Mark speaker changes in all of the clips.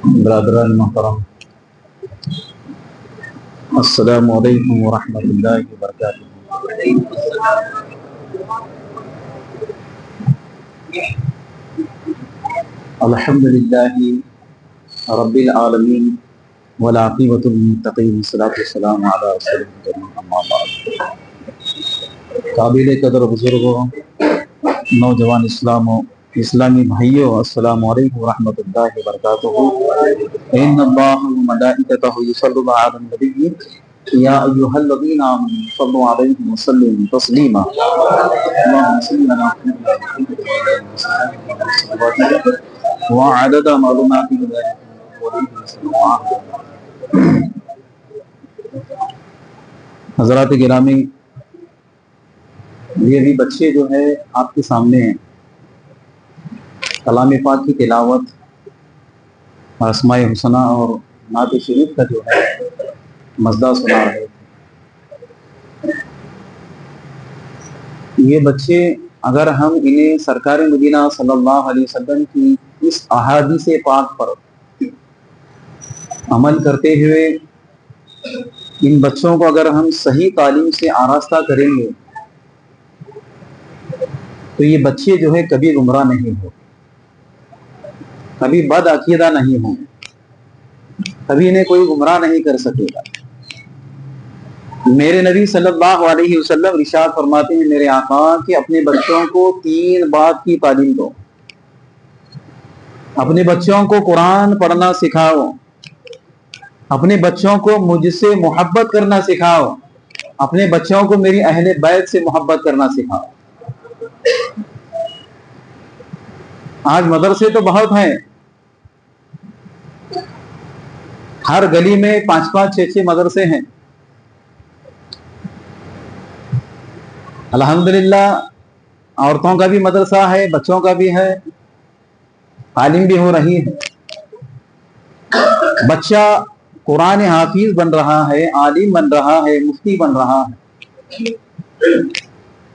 Speaker 1: برادران محترم، السلام علیکم ورحمۃ اللہ وبرکاتہ۔ الحمد للہ رب العالمین والعاقبۃ للمتقین والصلاۃ والسلام علی رسول اللہ اما بعد۔ قابل قدر بزرگوں، نوجوان اسلامی بھائیوں، السلام علیکم ورحمۃ اللہ وبرکاتہ۔ ان اللہ وملائکتہ یصلون علی النبی یا ایھا الذین آمنوا صلوا علیہ وسلموا تسلیما۔ اللهم صل علی محمد وعدد معلوماتک حضرات گرامی، یہ بھی بچے جو ہے آپ کے سامنے ہیں، کلام پاک کی تلاوت، اسماء حسنہ اور نعت شریف کا جو ہے مزدہ سنا رہے تھے۔ یہ بچے اگر ہم انہیں سرکار مدینہ صلی اللہ علیہ وسلم کی اس احادیث پاک پر عمل کرتے ہوئے ان بچوں کو اگر ہم صحیح تعلیم سے آراستہ کریں گے تو یہ بچے جو ہے کبھی گمراہ نہیں ہوں، کبھی بد عقیدہ نہیں ہوں، کبھی انہیں کوئی گمراہ نہیں کر سکے گا۔ میرے نبی صلی اللہ علیہ وسلم ارشاد فرماتے ہیں، میرے آقا، کہ اپنے بچوں کو 3 بات کی تعلیم دو۔ اپنے بچوں کو قرآن پڑھنا سکھاؤ، اپنے بچوں کو مجھ سے محبت کرنا سکھاؤ، اپنے بچوں کو میری اہل بیت سے محبت کرنا سکھاؤ۔ آج مدرسے تو بہت ہیں، ہر گلی میں 5-5 6-6 مدرسے ہیں۔ الحمدللہ عورتوں کا بھی مدرسہ ہے، بچوں کا بھی ہے، تعلیم بھی ہو رہی ہے۔ بچہ قرآن حافظ بن رہا ہے، عالم بن رہا ہے، مفتی بن رہا ہے،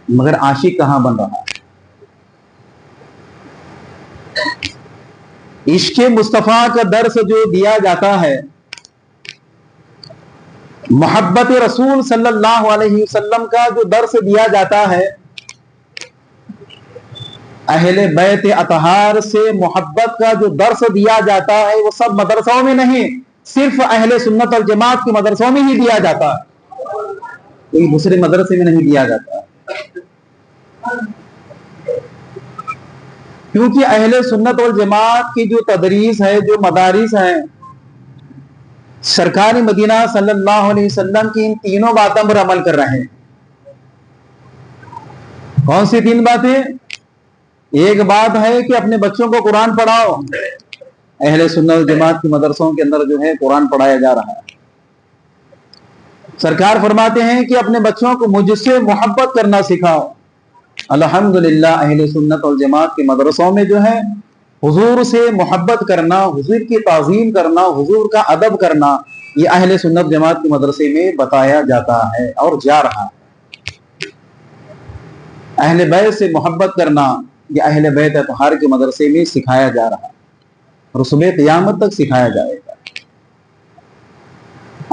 Speaker 1: مگر عاشق کہاں بن رہا ہے؟ عشق مصطفیٰ کا درس جو دیا جاتا ہے، محبت رسول صلی اللہ علیہ وسلم کا جو درس دیا جاتا ہے، اہل بیت اطہار سے محبت کا جو درس دیا جاتا ہے، وہ سب مدرسوں میں نہیں، صرف اہل سنت والجماعت کے مدرسوں میں ہی دیا جاتا ہے، کوئی دوسرے مدرسے میں نہیں دیا جاتا۔ کیونکہ اہل سنت والجماعت کی جو تدریس ہے، جو مدارس ہیں، سرکار مدینہ صلی اللہ علیہ وسلم کی ان 3 باتوں پر عمل کر رہے ہیں۔ کون سی 3 باتیں؟ ایک بات ہے کہ اپنے بچوں کو قرآن پڑھاؤ، اہل سنت والجماعت کی مدرسوں کے اندر جو ہے قرآن پڑھایا جا رہا ہے۔ سرکار فرماتے ہیں کہ اپنے بچوں کو مجھ سے محبت کرنا سکھاؤ۔ الحمدللہ اہل سنت والجماعت کے مدرسوں میں جو ہے حضور سے محبت کرنا، حضور کی تعظیم کرنا، حضور کا ادب کرنا، یہ اہل سنت جماعت کے مدرسے میں بتایا جاتا ہے اور جا رہا ہے۔ اہل بیت سے محبت کرنا یہ اہل بیت اطہار کے مدرسے میں سکھایا جا رہا ہے اور صبح قیامت تک سکھایا جائے گا۔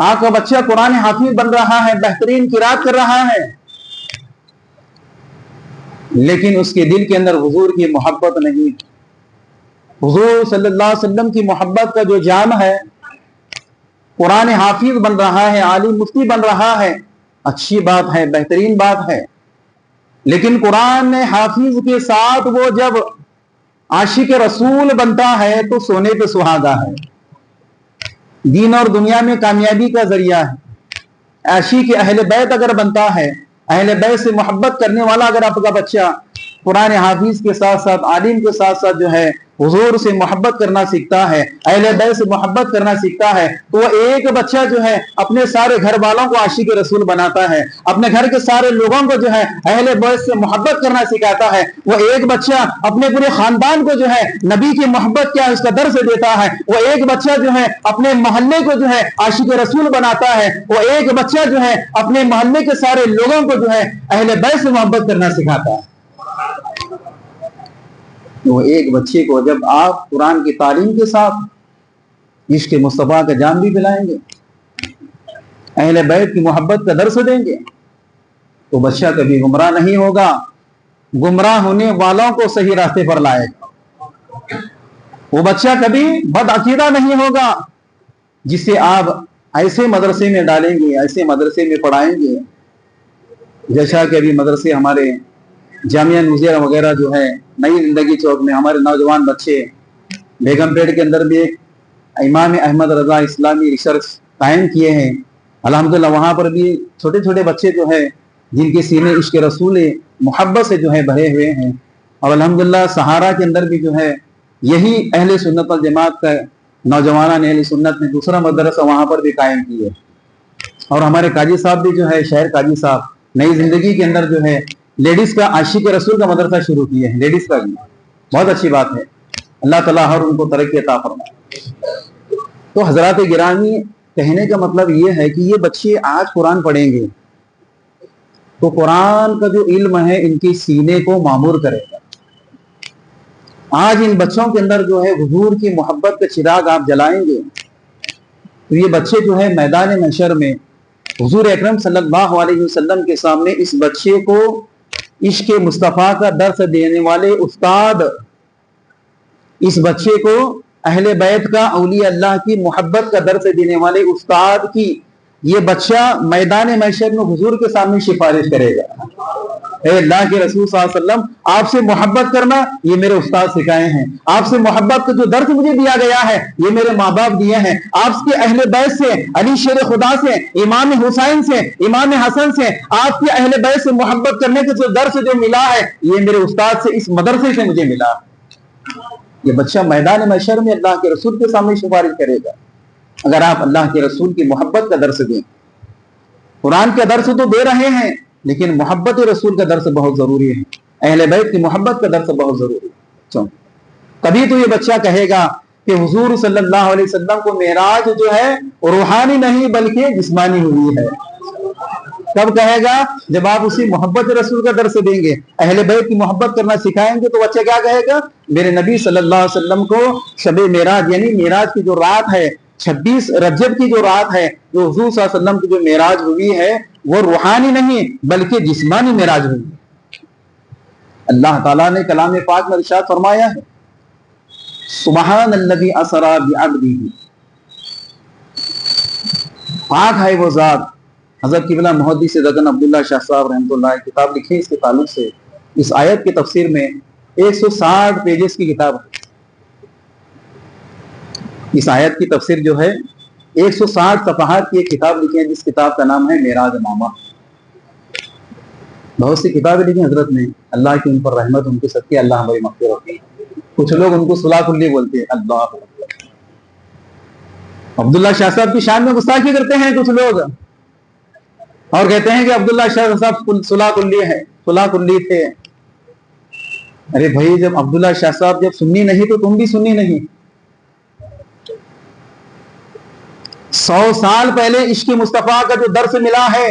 Speaker 1: آپ کا بچہ قرآن حافظ بن رہا ہے، بہترین قرات کر رہا ہے، لیکن اس کے دل کے اندر حضور کی محبت نہیں، حضور صلی اللہ علیہ وسلم کی محبت کا جو جام ہے، قرآن حافظ بن رہا ہے، عالم مفتی بن رہا ہے، اچھی بات ہے، بہترین بات ہے، لیکن قرآن حافظ کے ساتھ وہ جب عاشق رسول بنتا ہے تو سونے پہ سہاگا ہے، دین اور دنیا میں کامیابی کا ذریعہ ہے۔ عاشق اہل بیت اگر بنتا ہے، اہل بیت سے محبت کرنے والا اگر آپ کا بچہ قرآن حافظ کے ساتھ ساتھ، عالم کے ساتھ ساتھ جو ہے حضور سے محبت کرنا سیکھتا ہے، اہل بیت سے محبت کرنا سیکھتا ہے، تو وہ ایک بچہ جو ہے اپنے سارے گھر والوں کو عاشق رسول بناتا ہے، اپنے گھر کے سارے لوگوں کو جو ہے اہل بیت سے محبت کرنا سکھاتا ہے۔ وہ ایک بچہ اپنے پورے خاندان کو جو ہے نبی کی محبت کیا اس کا درس دیتا ہے۔ وہ ایک بچہ جو ہے اپنے محلے کو جو ہے عاشق رسول بناتا ہے۔ وہ ایک بچہ جو ہے اپنے محلے کے سارے لوگوں کو جو ہے اہل بیت سے محبت کرنا سکھاتا ہے۔ وہ ایک بچے کو جب آپ قرآن کی تعلیم کے ساتھ عشق مصطفیٰ کا جام بھی پلائیں گے، اہل بیت کی محبت کا درس دیں گے، تو بچہ کبھی گمراہ نہیں ہوگا، گمراہ ہونے والوں کو صحیح راستے پر لائے گا۔ وہ بچہ کبھی بد عقیدہ نہیں ہوگا جسے آپ ایسے مدرسے میں ڈالیں گے، ایسے مدرسے میں پڑھائیں گے، جیسا کہ ابھی مدرسے ہمارے جامعہ نوزیرہ وغیرہ جو ہے نئی زندگی چوک میں ہمارے نوجوان بچے، بیگم پیٹ کے اندر بھی ایک امام احمد رضا اسلامی ریسرچ قائم کیے ہیں، الحمدللہ وہاں پر بھی چھوٹے چھوٹے بچے جو ہے جن کے سینے عشق رسول محبت سے جو ہے بھرے ہوئے ہیں، اور الحمدللہ سہارا کے اندر بھی جو ہے یہی اہل سنت والجماعت کا نوجوانان اہل سنت نے دوسرا مدرسہ وہاں پر بھی قائم کیے، اور ہمارے قاضی صاحب بھی جو ہے شہر قاضی صاحب نئی زندگی کے اندر جو ہے لیڈیز کا عاشق رسول کا مدرسہ شروع کیے ہیں، لیڈیز کا بھی بہت اچھی بات ہے، اللہ تعالیٰ ہر ان کو ترقی عطا فرمائے۔ تو حضرات گرامی، کہنے کا مطلب یہ ہے کہ یہ بچے آج قرآن پڑھیں گے تو قرآن کا جو علم ہے ان کے سینے کو معمور کرے گا۔ آج ان بچوں کے اندر جو ہے حضور کی محبت کا چراغ آپ جلائیں گے تو یہ بچے جو ہے میدان محشر میں حضور اکرم صلی اللہ علیہ وسلم کے سامنے اس بچے کو عشق مصطفیٰ کا درس دینے والے استاد، اس بچے کو اہل بیت کا، اولیاء اللہ کی محبت کا درس دینے والے استاد کی یہ بچہ میدان محشر میں حضور کے سامنے سفارش کرے گا، اے اللہ کے رسول صلی اللہ علیہ وسلم، آپ سے محبت کرنا یہ میرے استاد سکھائے ہیں، آپ سے محبت کا جو درس مجھے دیا گیا ہے یہ میرے ماں باپ دیے ہیں، آپ کے اہل بیت سے، علی شیر خدا سے، امام حسین سے، امام حسن سے، آپ کے اہل بیت سے محبت کرنے کا جو درس جو ملا ہے یہ میرے استاد سے، اس مدرسے سے مجھے ملا۔ یہ بچہ میدان محشر میں اللہ کے رسول کے سامنے سفارش کرے گا اگر آپ اللہ کے رسول کی محبت کا درس دیں۔ قرآن کا درس تو دے رہے ہیں لیکن محبت رسول کا درس بہت ضروری ہے، اہل بیت کی محبت کا درس بہت ضروری ہے۔ تبھی تو یہ بچہ کہے گا کہ حضور صلی اللہ علیہ وسلم کو معراج جو ہے روحانی نہیں بلکہ جسمانی ہوئی ہے۔ کب کہے گا؟ جب آپ اسی محبت رسول کا درس دیں گے، اہل بیت کی محبت کرنا سکھائیں گے تو بچہ کیا کہے گا؟ میرے نبی صلی اللہ علیہ وسلم کو شب معراج یعنی معراج کی جو رات ہے، 26 رجب کی جو رات ہے، جو حضور صلی اللہ علیہ وسلم کی جو معراج ہوئی ہے وہ روحانی نہیں بلکہ جسمانی معراج ہوئی ہے۔ اللہ تعالیٰ نے کلام پاک میں ارشاد فرمایا ہے، سبحان الذی اسری بعبدہ، پاک ہے وہ ذات۔ حضرت قبلہ محدث دکن عبداللہ شاہ صاحب رحمۃ اللہ کتاب لکھی اس کے تعلق سے، اس آیت کی تفسیر میں 160 پیجز کی کتاب ہے۔ اس آیت کی تفسیر جو ہے 160 صفحات کی ایک کتاب لکھی ہے جس کتاب کا نام ہے معراج نامہ۔ بہت سی کتابیں لکھی حضرت نے، اللہ کی ان پر رحمت، ان کے صدقے اللہ ہماری مغفرت۔ کچھ لوگ ان کو صلاح کلی بولتے ہیں، اللہ عبداللہ شاہ صاحب کی شان میں گستاخی کرتے ہیں کچھ لوگ، اور کہتے ہیں کہ عبداللہ شاہ صاحب صلاح کلی ہے، صلاح کلی تھے۔ ارے بھائی، جب عبداللہ شاہ صاحب جب سنی نہیں تو تم بھی سنی نہیں۔ 100 سال پہلے عشق مصطفیٰ کا جو درس ملا ہے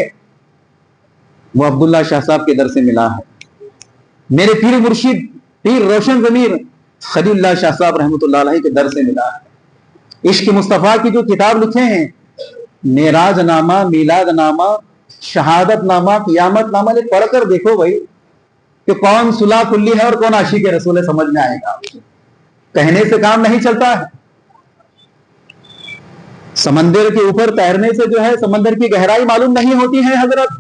Speaker 1: وہ عبداللہ شاہ صاحب کے درس ملا ہے۔ میرے پیر مرشد پیر روشن ضمیر خلیل اللہ شاہ صاحب رحمۃ اللہ علیہ کے درس ملا ہے۔ عشق مصطفیٰ کی جو کتاب لکھے ہیں، معراج نامہ، میلاد نامہ، شہادت نامہ، قیامت نامہ، لے پڑھ کر دیکھو بھائی کہ کون صلاح کلی ہے اور کون عاشق رسول ہے، سمجھ میں آئے گا۔ کہنے سے کام نہیں چلتا ہے۔ سمندر کے اوپر تیرنے سے جو ہے سمندر کی گہرائی معلوم نہیں ہوتی ہے حضرت،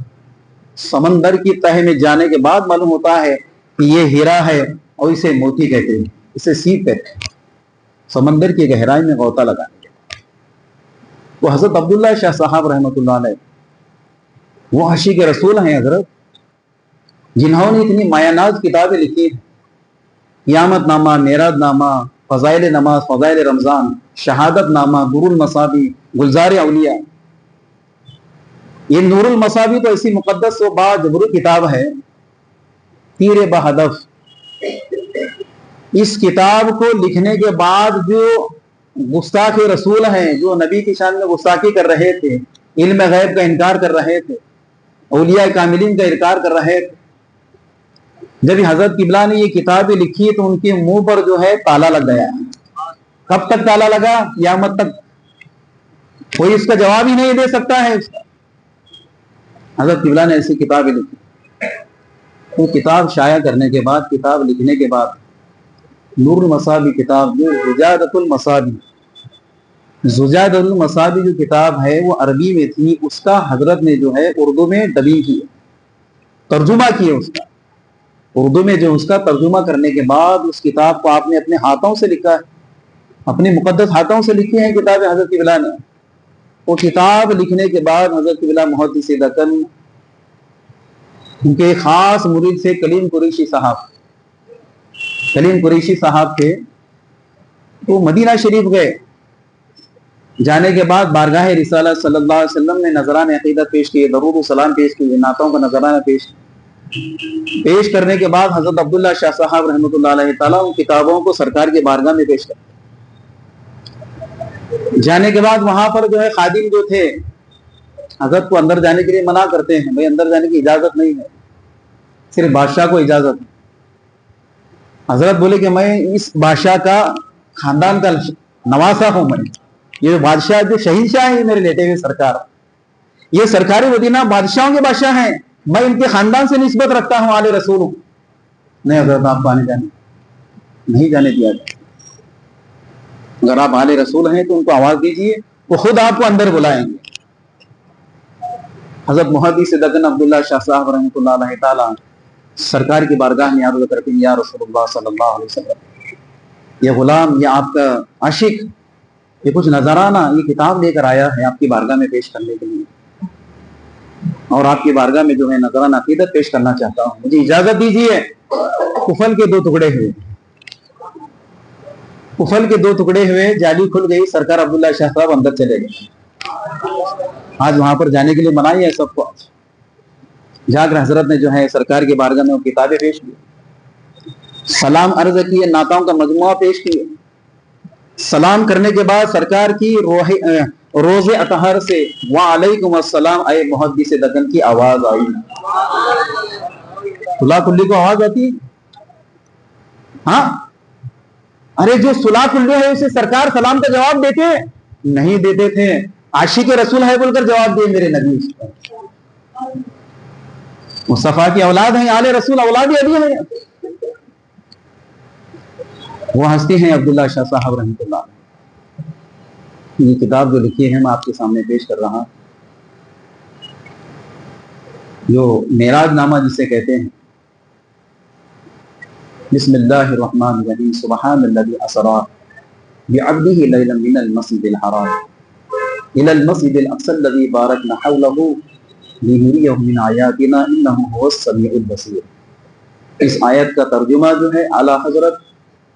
Speaker 1: سمندر کی تہ میں جانے کے بعد معلوم ہوتا ہے کہ یہ ہیرا ہے اور اسے موتی کہتے ہیں، اسے سیپ کہتے ہیں، سمندر کی گہرائی میں غوطہ لگانے کے بعد۔ وہ حضرت عبداللہ شاہ صاحب رحمۃ اللہ علیہ وہ عاشق رسول ہیں حضرت، جنہوں نے اتنی مایہ ناز کتابیں لکھی ہیں، قیامت نامہ، معراج نامہ، فضائل نماز، فضائل رمضان، شہادت نامہ، نور المصابی، گلزار اولیاء۔ یہ نور المصابی تو ایسی مقدس و باجبر کتاب ہے، تیر بہدف۔ اس کتاب کو لکھنے کے بعد جو گستاخ رسول ہیں، جو نبی کی شان میں گستاخی کر رہے تھے، علم غیب کا انکار کر رہے تھے، اولیاء کاملین کا انکار کر رہے تھے، جب حضرت قبلہ نے یہ کتابیں لکھی تو ان کے منہ پر جو ہے تالا لگ گیا۔ کب تک تالا لگا؟ قیامت تک کوئی اس کا جواب ہی نہیں دے سکتا ہے اس کا۔ حضرت قبلہ نے ایسی کتابیں لکھی، وہ کتاب شائع کرنے کے بعد، کتاب لکھنے کے بعد، نور المصابی کتاب، جو زجاجۃ المصابی، زجاجۃ المصابی جو کتاب ہے وہ عربی میں تھی، اس کا حضرت نے جو ہے اردو میں ڈبنگ کی، ترجمہ کیے اس کا، اردو میں جو اس کا ترجمہ کرنے کے بعد اس کتاب کو آپ نے اپنے ہاتھوں سے لکھا ہے، اپنے مقدس ہاتھوں سے لکھی ہیں کتاب حضرت قبلہ نے۔ وہ کتاب لکھنے کے بعد حضرت قبلہ محدث دکن ان کے خاص مرید سے کلیم قریشی صاحب، کلیم قریشی صاحب تھے، وہ مدینہ شریف گئے، جانے کے بعد بارگاہ رسالت صلی اللہ علیہ وسلم نے نذران عقیدت پیش کیے، درود و سلام پیش کیے، نعتوں کا نذرانہ پیش کرنے کے بعد حضرت عبداللہ شاہ صاحب رحمۃ اللہ علیہ تعالیٰ ان کتابوں کو سرکار کے بارگاہ میں پیش کر جانے کے بعد وہاں پر جو ہے خادم جو تھے حضرت کو اندر جانے کے لیے منع کرتے ہیں، بھائی اندر جانے کی اجازت نہیں ہے، صرف بادشاہ کو اجازت ہے۔ حضرت بولے کہ میں اس بادشاہ کا خاندان کا نواسا ہوں، میں یہ بادشاہ جو شہید شاہ ہے میرے لیٹے ہوئے سرکار، یہ سرکاری مدینہ بادشاہوں کے بادشاہ ہیں، میں ان کے خاندان سے نسبت رکھتا ہوں، آل رسول ہوں۔ نہیں حضرت آپ کو آنے جانے نہیں جانے دیا جائے، اگر آپ آل رسول ہیں تو ان کو آواز دیجئے، وہ خود آپ کو اندر بلائیں گے۔ حضرت محدث دکن عبداللہ شاہ صاحب رحمۃ اللہ علیہ تعالیٰ سرکار کی بارگاہ میں عرض کرتے ہیں، یا رسول اللہ صلی اللہ علیہ وسلم، یہ غلام، یہ آپ کا عاشق، یہ کچھ نذرانہ، یہ کتاب لے کر آیا ہے آپ کی بارگاہ میں پیش کرنے کے لیے، اور آپ کی بارگاہ میں جو ہے نذرانہ عقیدت پیش کرنا چاہتا ہوں، مجھے اجازت دیجیے۔ کفل کے دو ٹکڑے ہوئے، کفل کے دو ٹکڑے ہوئے، جالی کھل گئی، سرکار عبداللہ شاہ صاحب اندر چلے گئے۔ آج وہاں پر جانے کے لیے منائی ہے سب کو، جا کر حضرت نے جو ہے سرکار کی بارگاہ میں وہ کتابیں پیش کی، سلام عرض کیے، نعتوں کا مجموعہ پیش کیے۔ سلام کرنے کے بعد سرکار کی روز اطہر سے وعلیکم السلام اے محدث دکن کی آواز آئی۔ صلاح کلی کو آواز آتی، ہاں، ارے جو صلاح کلی ہے اسے سرکار سلام کا جواب دیتے نہیں دیتے تھے، عاشق رسول ہے بول کر جواب دے میرے نبی، مصطفیٰ کی اولاد ہیں، آل رسول اولاد علی ہیں، وہ ہستی ہیں عبداللہ شاہ صاحب رحمۃ اللہ علیہ۔ یہ کتاب جو لکھی ہے میں آپ کے سامنے پیش کر رہا ہوں، جو معراج نامہ جسے کہتے ہیں۔ بسم اللہ الرحمن الرحیم، سبحان الذی اسریٰ بعبدہ لیلا من المسجد الحرام الی المسجد الاقصی الذی بارکنا حولہ لنریہ من آیاتنا انہ هو السمیع البصیر۔ اس آیت کا ترجمہ جو ہے اعلیٰ حضرت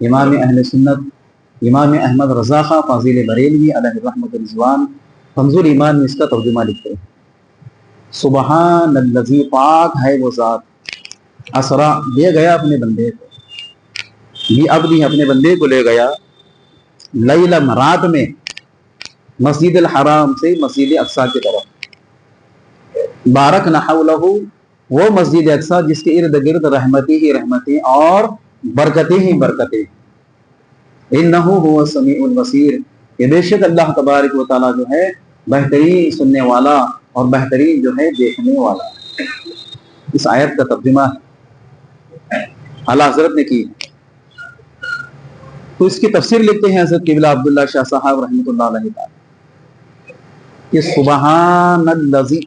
Speaker 1: امام اہل سنت امام احمد رضا خان فاضل بریلوی علیہ رحمۃ رضوان فنزول ایمان میں اس کا ترجمہ لکھتے ہیں، سبحان الذی، پاک ہے وہ ذات، اسرا لے گیا اپنے بندے کو، بھی عبدی اپنے بندے کو لے گیا، لیلا رات میں، مسجد الحرام سے مسجد اقصی کی طرف، بارکنا حولہ، وہ مسجد اقصی جس کے ارد گرد رحمتی ہی رحمتیں اور برکتیں ہی برکتیں، انہ هو السمیع البصیر، کہ بے شک اللہ تبارک و تعالیٰ جو ہے بہترین سننے والا اور بہترین جو ہے دیکھنے والا۔ اس آیت کا ترجمہ اعلیٰ حضرت نے کی، تو اس کی تفسیر لکھتے ہیں حضرت قبلہ عبداللہ شاہ صاحب رحمۃ اللہ علیہ تعالیٰ کہ سبحان الذی،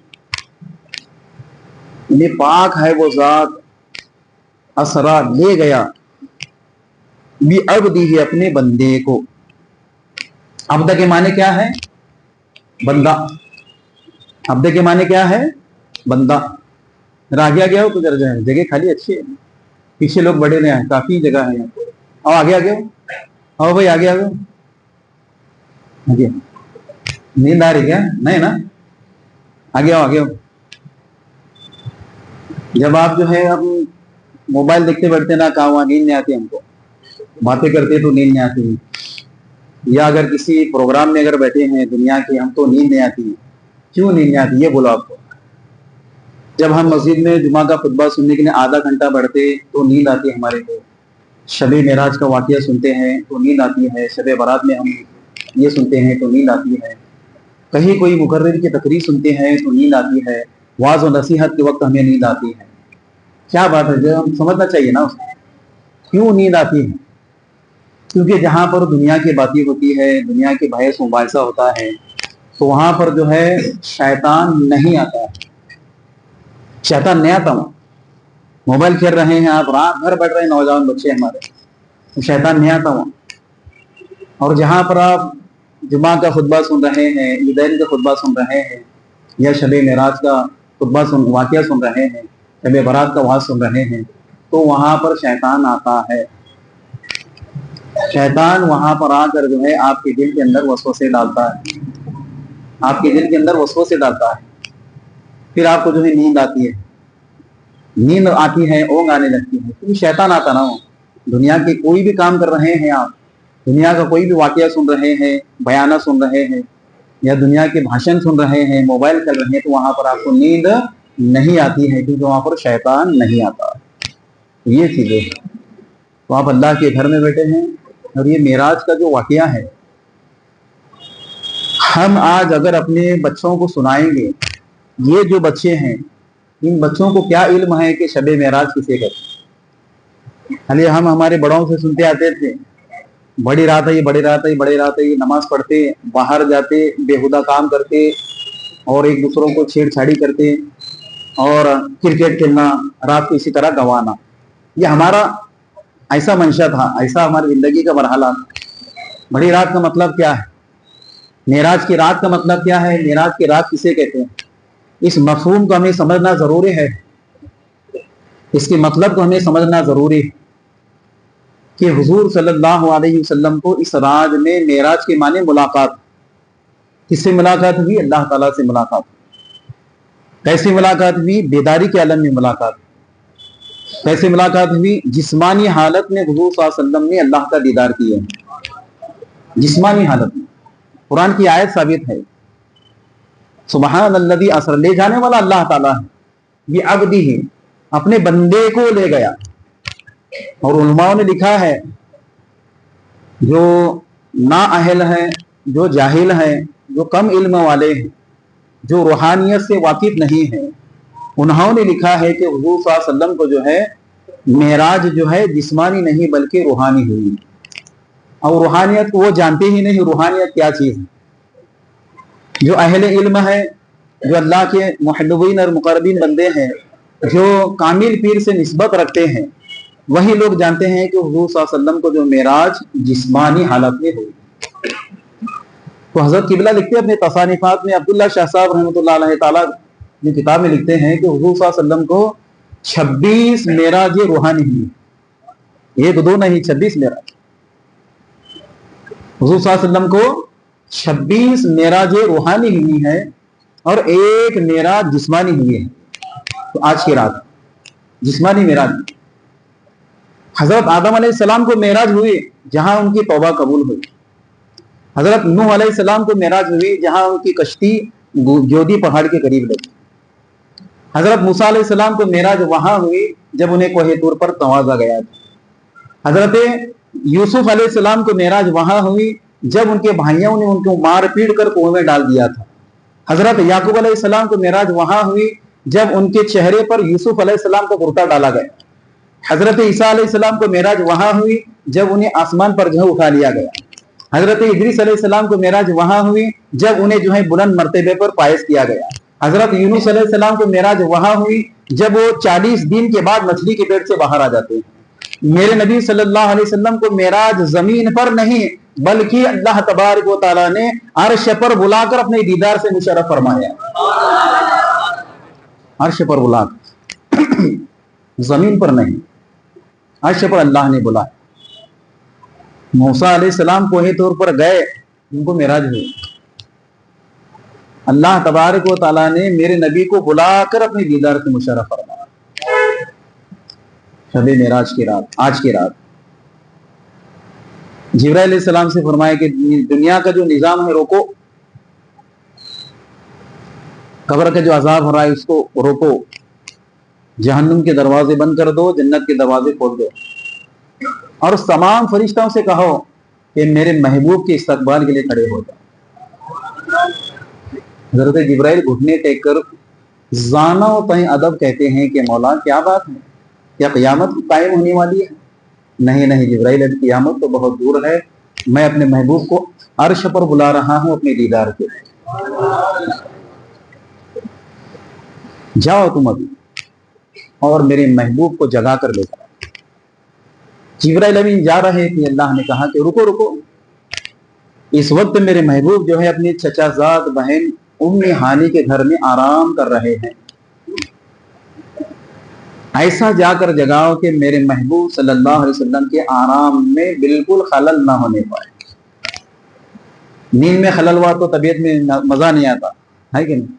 Speaker 1: انہیں پاک ہے وہ ذات، اسرا لے گیا، بعبدہ اپنے بندے کو۔ عبد کے معنی کیا ہے؟ بندہ۔ عبد کے معنی کیا ہے؟ بندہ۔ آگے گیا ہو تو جگہ خالی اچھی ہے، پیچھے لوگ بڑے رہے ہیں، کافی جگہ ہے یہاں، اور آگے آگے آؤ بھائی، آگے آگے آگے، نیند آ رہی کیا؟ نہیں نا، آگے آؤ آگے آؤ۔ جب آپ جو ہے اب موبائل دیکھتے بیٹھتے نا، کہاں وہاں نیند نہیں آتی، ہم کو باتیں کرتے تو نیند نہیں آتی، یا اگر کسی پروگرام میں اگر بیٹھے ہیں دنیا کے، ہم تو نیند نہیں آتی، کیوں نیند نہیں آتی یہ بولو آپ کو۔ جب ہم مسجد میں جمعہ کا خطبہ سننے کے لیے آدھا گھنٹہ بیٹھتے تو نیند آتی ہے ہمارے کو، شب معراج کا واقعہ سنتے ہیں تو نیند آتی ہے، شب برات میں ہم یہ سنتے ہیں تو نیند آتی ہے۔ کہیں کوئی مقرر کی تقریر سنتے ہیں تو نیند آتی ہے، واعظ و نصیحت کے وقت ہمیں نیند آتی ہے. کیا بات ہے؟ جو ہم سمجھنا چاہیے نا اس کو. کیوں نیند آتی ہے؟ کیونکہ جہاں پر دنیا کی باتیں ہوتی ہے، دنیا کے بحث مباحثہ ہوتا ہے، تو وہاں پر جو ہے شیطان نہیں آتا ہے. شیطان نہیں آتا وہاں. موبائل کھیل رہے ہیں آپ، رات بھر بیٹھ رہے ہیں نوجوان بچے ہمارے، تو شیطان نہیں آتا وہاں. اور جہاں پر آپ جمعہ کا خطبہ سن رہے ہیں، عیدین کا خطبہ سن رہے ہیں، یا شب معراج کا خطبہ واقعہ سن رہے ہیں، شب برات کا واعظ سن رہے ہیں، تو وہاں پر شیطان آتا ہے. شیطان وہاں پر آ کر جو ہے آپ کے دل کے اندر وسوسے ڈالتا ہے، آپ کے دل کے اندر وسوسے ڈالتا ہے. پھر آپ کو جو ہے نیند آتی ہے، نیند آتی ہے، اونگ آنے لگتی ہے، کیونکہ شیطان آتا نا. وہ دنیا کے کوئی بھی کام کر رہے ہیں آپ، دنیا کا کوئی بھی واقعہ سن رہے ہیں، بیانہ سن رہے ہیں، یا دنیا کے بھاشن سن رہے ہیں، موبائل کر رہے ہیں، تو وہاں پر آپ کو نیند نہیں آتی ہے، کیونکہ وہاں پر شیطان نہیں آتا. یہ چیزیں تو آپ اللہ کے گھر میں بیٹھے ہیں. اور یہ معراج کا جو واقعہ ہے، ہم آج اگر اپنے بچوں کو سنائیں گے، یہ جو بچے ہیں ان بچوں کو کیا علم ہے کہ شب معراج کسے کہتے ہیں؟ خالی ہم ہمارے بڑوں سے سنتے آتے تھے، بڑی رات ہے، بڑی رات ہے، بڑی رات ہے، نماز پڑھتے، باہر جاتے، بےہودہ کام کرتے، اور ایک دوسروں کو چھیڑ چھاڑی کرتے، اور کرکٹ کھیلنا، رات کو اسی طرح گوانا. یہ ہمارا ایسا منشا تھا، ایسا ہماری زندگی کا مرحلہ. بڑی رات کا مطلب کیا ہے؟ معراج کی رات کا مطلب کیا ہے؟ معراج کی رات کسے کہتے ہیں؟ اس مفہوم کو ہمیں سمجھنا ضروری ہے، اس کے مطلب کو ہمیں سمجھنا ضروری ہے کہ حضور صلی اللہ علیہ وسلم کو اس رات میں معراج کے معنی ملاقات. کس سے ملاقات ہوئی؟ اللہ تعالیٰ سے ملاقات. کیسے ملاقات ہوئی؟ بیداری کے عالم میں ملاقات. کیسے ملاقات ہوئی؟ جسمانی حالت میں حضور صلی اللہ علیہ وسلم نے اللہ کا دیدار کیا. جسمانی حالت میں قرآن کی آیت ثابت ہے، سبحان الذی اسری، لے جانے والا اللہ تعالیٰ ہے، یہ عبدی ہے، اپنے بندے کو لے گیا. اور علماء نے لکھا ہے جو نااہل ہیں، جو جاہل ہیں، جو کم علم والے ہیں، جو روحانیت سے واقف نہیں ہیں، انہوں نے لکھا ہے کہ حضور صلی اللہ علیہ وسلم کو جو ہے معراج جو ہے جسمانی نہیں بلکہ روحانی ہوئی. اور روحانیت کو وہ جانتے ہی نہیں روحانیت کیا چیز ہے. جو اہل علم ہے، جو اللہ کے محبوبین اور مقربین بندے ہیں، جو کامل پیر سے نسبت رکھتے ہیں، وہی لوگ جانتے ہیں کہ حضور صلی اللہ علیہ وسلم کو جو معراج جسمانی حالت میں ہوئی. تو حضرت قبلہ لکھتے ہیں اپنے تصانیفات میں، عبداللہ شاہ صاحب رحمۃ اللہ علیہ تعالیٰ نے کتاب میں لکھتے ہیں کہ حضور صلی اللہ علیہ وسلم کو 26 معراج روحانی ہوئی. ایک دو نہیں، 26 معراج. حضور صلی اللہ علیہ وسلم کو 26 معراج روحانی ہوئی ہے، اور ایک معراج جسمانی ہوئی ہے. تو آج کی رات جسمانی معراج. حضرت آدم علیہ السلام کو معراج ہوئی جہاں ان کی توبہ قبول ہوئی. حضرت نوح علیہ السلام کو معراج ہوئی جہاں ان کی کشتی جودی پہاڑ کے قریب لگی. حضرت موسیٰ علیہ السلام کو معراج وہاں ہوئی جب انہیں کوہ طور پر توازا گیا تھا. حضرت یوسف علیہ السلام کو معراج وہاں ہوئی جب ان کے بھائیوں نے ان کو مار پیٹ کر کنویں میں ڈال دیا تھا. حضرت یعقوب علیہ السلام کو معراج وہاں ہوئی جب ان کے چہرے پر یوسف علیہ السلام کو کرتا ڈالا گیا. حضرت عیسیٰ علیہ السلام کو معراج وہاں ہوئی جب انہیں آسمان پر جو ہے اٹھا لیا گیا. حضرت ادریس علیہ السلام کو معراج وہاں ہوئی جب انہیں جو ہے بلند مرتبے پر فائز کیا گیا. حضرت یونس علیہ السلام کو معراج وہاں ہوئی جب وہ 40 دن کے بعد مچھلی کے پیٹ سے باہر آ جاتے ہیں. میرے نبی صلی اللہ علیہ وسلم کو معراج زمین پر نہیں بلکہ اللہ تبارک و تعالیٰ نے عرش پر بلا کر اپنے دیدار سے مشرف فرمایا. عرش پر بلا کر، زمین پر نہیں، عرش پر اللہ نے بلایا. موسیٰ علیہ السلام کوہ طور پر گئے، ان کو معراج ہوئی. اللہ تبارک و تعالیٰ نے میرے نبی کو بلا کر اپنے دیدار سے مشرف فرمایا. شب معراج کی رات، آج کی رات. جبرائیل علیہ السلام سے فرمایا کہ دنیا کا جو نظام ہے روکو، قبر کا جو عذاب ہو رہا ہے اس کو روکو، جہنم کے دروازے بند کر دو، جنت کے دروازے کھول دو، اور تمام فرشتوں سے کہو کہ میرے محبوب کے استقبال کے لیے کھڑے ہو جاؤ. حضرت جبرائیل گھٹنے ٹیک کر زانا و تئیں ادب کہتے ہیں کہ مولا کیا بات ہے، کیا قیامت قائم ہونے والی ہے؟ نہیں نہیں جبرائیل، ابھی قیامت تو بہت دور ہے، میں اپنے محبوب کو عرش پر بلا رہا ہوں اپنے دیدار کے لیے، جاؤ تم ابھی اور میرے محبوب کو جگا کر لے جاؤ۔ جبرائیل امین جا رہے تھے، اللہ نے کہا کہ رکو رکو، اس وقت میرے محبوب جو ہے اپنی چچا زاد بہن ام ہانی کے گھر میں آرام کر رہے ہیں، ایسا جا کر جگاؤ کہ میرے محبوب صلی اللہ علیہ وسلم کے آرام میں بالکل خلل نہ ہونے پائے۔ نیند میں خلل ہوا تو طبیعت میں مزہ نہیں آتا ہے کہ نہیں؟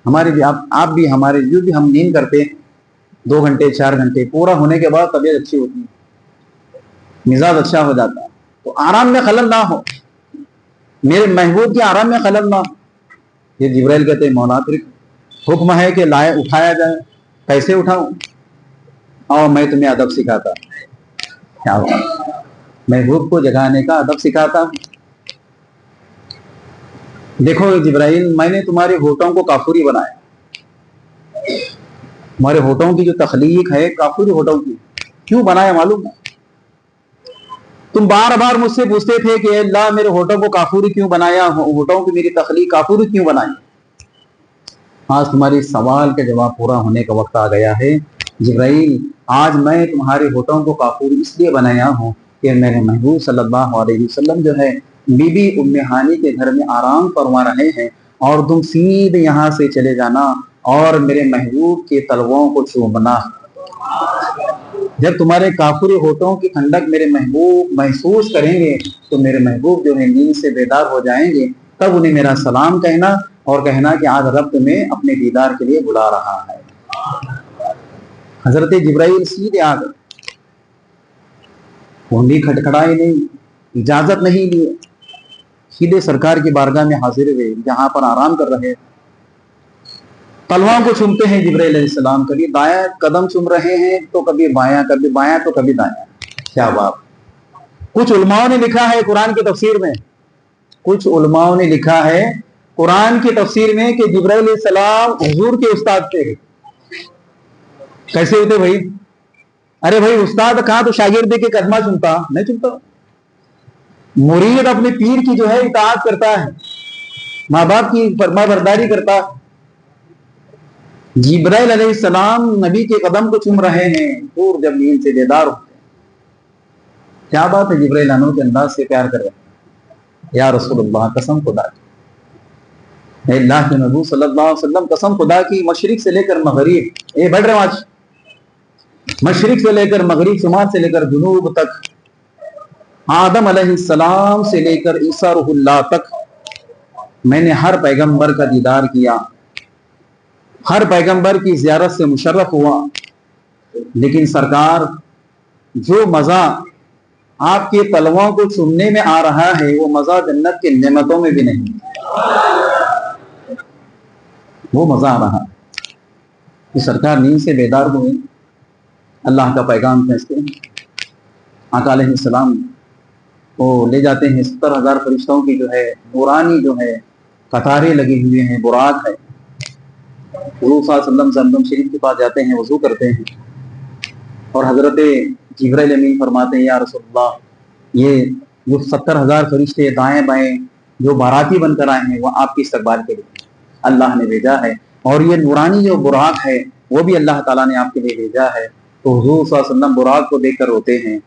Speaker 1: ہمارے بھی آپ بھی، ہمارے جو بھی ہم نیند کرتے ہیں 2 گھنٹے 4 گھنٹے پورا ہونے کے بعد طبیعت اچھی ہوتی ہے، مزاج اچھا ہو جاتا ہے، تو آرام میں خلل نہ ہو، میرے محبوب کے آرام میں خلل نہ ہو۔ یہ جبرائیل کہتے ہیں مولا پھر حکم ہے کہ لائے اٹھایا جائے، کیسے اٹھاؤں؟ اور میں تمہیں ادب سکھاتا، کیا محبوب کو جگانے کا ادب سکھاتا ہوں۔ دیکھو جبرائیل، میں نے تمہارے ہونٹوں کو کافوری بنایا، تمہارے ہونٹوں کی جو تخلیق ہے کافوری ہونٹوں کی، کیوں بنایا معلوم ہے؟ تم بار بار مجھ سے پوچھتے تھے کہ اللہ میرے ہونٹوں کو کافوری کیوں بنایا، ہونٹوں کی میری تخلیق کافوری کیوں بنائی؟ آج تمہاری سوال کا جواب پورا ہونے کا وقت آ گیا ہے جبرائیل، آج میں تمہارے ہونٹوں کو کافوری اس لیے بنایا ہوں کہ میرے محبوب صلی اللہ علیہ وسلم جو ہے بی بی ام ہانی کے گھر میں آرام فرما رہے ہیں، اور تم سیدھے یہاں سے چلے جانا اور میرے محبوب کے تلووں کو چومنا۔ جب تمہارے کافر ہونٹوں کی ٹھنڈک میرے محبوب محسوس کریں گے تو میرے محبوب جو ہے نیند سے بیدار ہو جائیں گے، تب انہیں میرا سلام کہنا اور کہنا کہ آج رب تمہیں اپنے دیدار کے لیے بلا رہا ہے۔ حضرت جبرائیل سیدھے آ گئے، کنڈی کھٹکھڑائی نہیں، اجازت نہیں لی، سیدھے سرکار کی بارگاہ میں حاضر ہوئے جہاں پر آرام کر رہے، تلووں کو چومتے ہیں جبرائیل علیہ السلام، کبھی دایاں قدم چوم رہے ہیں تو کبھی بایاں، کبھی بایاں تو کبھی دایاں۔ کیا بات! کچھ علماء نے لکھا ہے قرآن کی تفسیر میں، کچھ علماء نے لکھا ہے قرآن کی تفسیر میں کہ جبرائیل علیہ السلام حضور کے استاد تھے۔ کیسے ہوتے بھائی؟ ارے بھائی استاد کہاں تو شاگرد کے قدمہ چومتا نہیں، چومتا مرید اپنے پیر کی جو ہے اطاعت کرتا ہے، ماں باپ کی فرما برداری کرتا ہے۔ جبرائیل علیہ السلام نبی کے قدم کو چوم رہے ہیں اور جب نیند سے بیدار ہوتے ہیں۔ کیا بات ہے، جبرائیل عنہ کے انداز سے پیار کر رہے ہیں۔ یا رسول اللہ، قسم خدا کی، اے اللہ کے محبوب صلی اللہ علیہ وسلم، قسم خدا کی، مشرق سے لے کر مغرب، بڑھ رہے آج، مشرق سے لے کر مغرب، شمال سے لے کر جنوب تک، آدم علیہ السلام سے لے کر عیسیٰ روح اللہ تک، میں نے ہر پیغمبر کا دیدار کیا، ہر پیغمبر کی زیارت سے مشرف ہوا، لیکن سرکار جو مزہ آپ کے تلووں کو چومنے میں آ رہا ہے وہ مزہ جنت کے نعمتوں میں بھی نہیں، وہ مزہ آ رہا کہ سرکار نیند سے بیدار ہوئے، اللہ کا پیغام پہنچتے ہیں، آقا علیہ السلام وہ لے جاتے ہیں 70,000 فرشتوں کی جو ہے نورانی جو ہے قطاریں لگی ہوئے ہیں، براق ہے، حضور صلی اللہ علیہ وسلم زمزم شریف کے پاس جاتے ہیں، وضو کرتے ہیں، اور حضرت جبرائیل امین فرماتے ہیں یا رسول اللہ، یہ جو 70,000 فرشتے دائیں بائیں جو باراتی بن کر آئے ہیں وہ آپ کی استقبال کے لیے اللہ نے بھیجا ہے، اور یہ نورانی جو براق ہے وہ بھی اللہ تعالیٰ نے آپ کے لیے بھیجا ہے۔ تو حضور صلی اللہ علیہ وسلم براق کو دیکھ کر روتے ہیں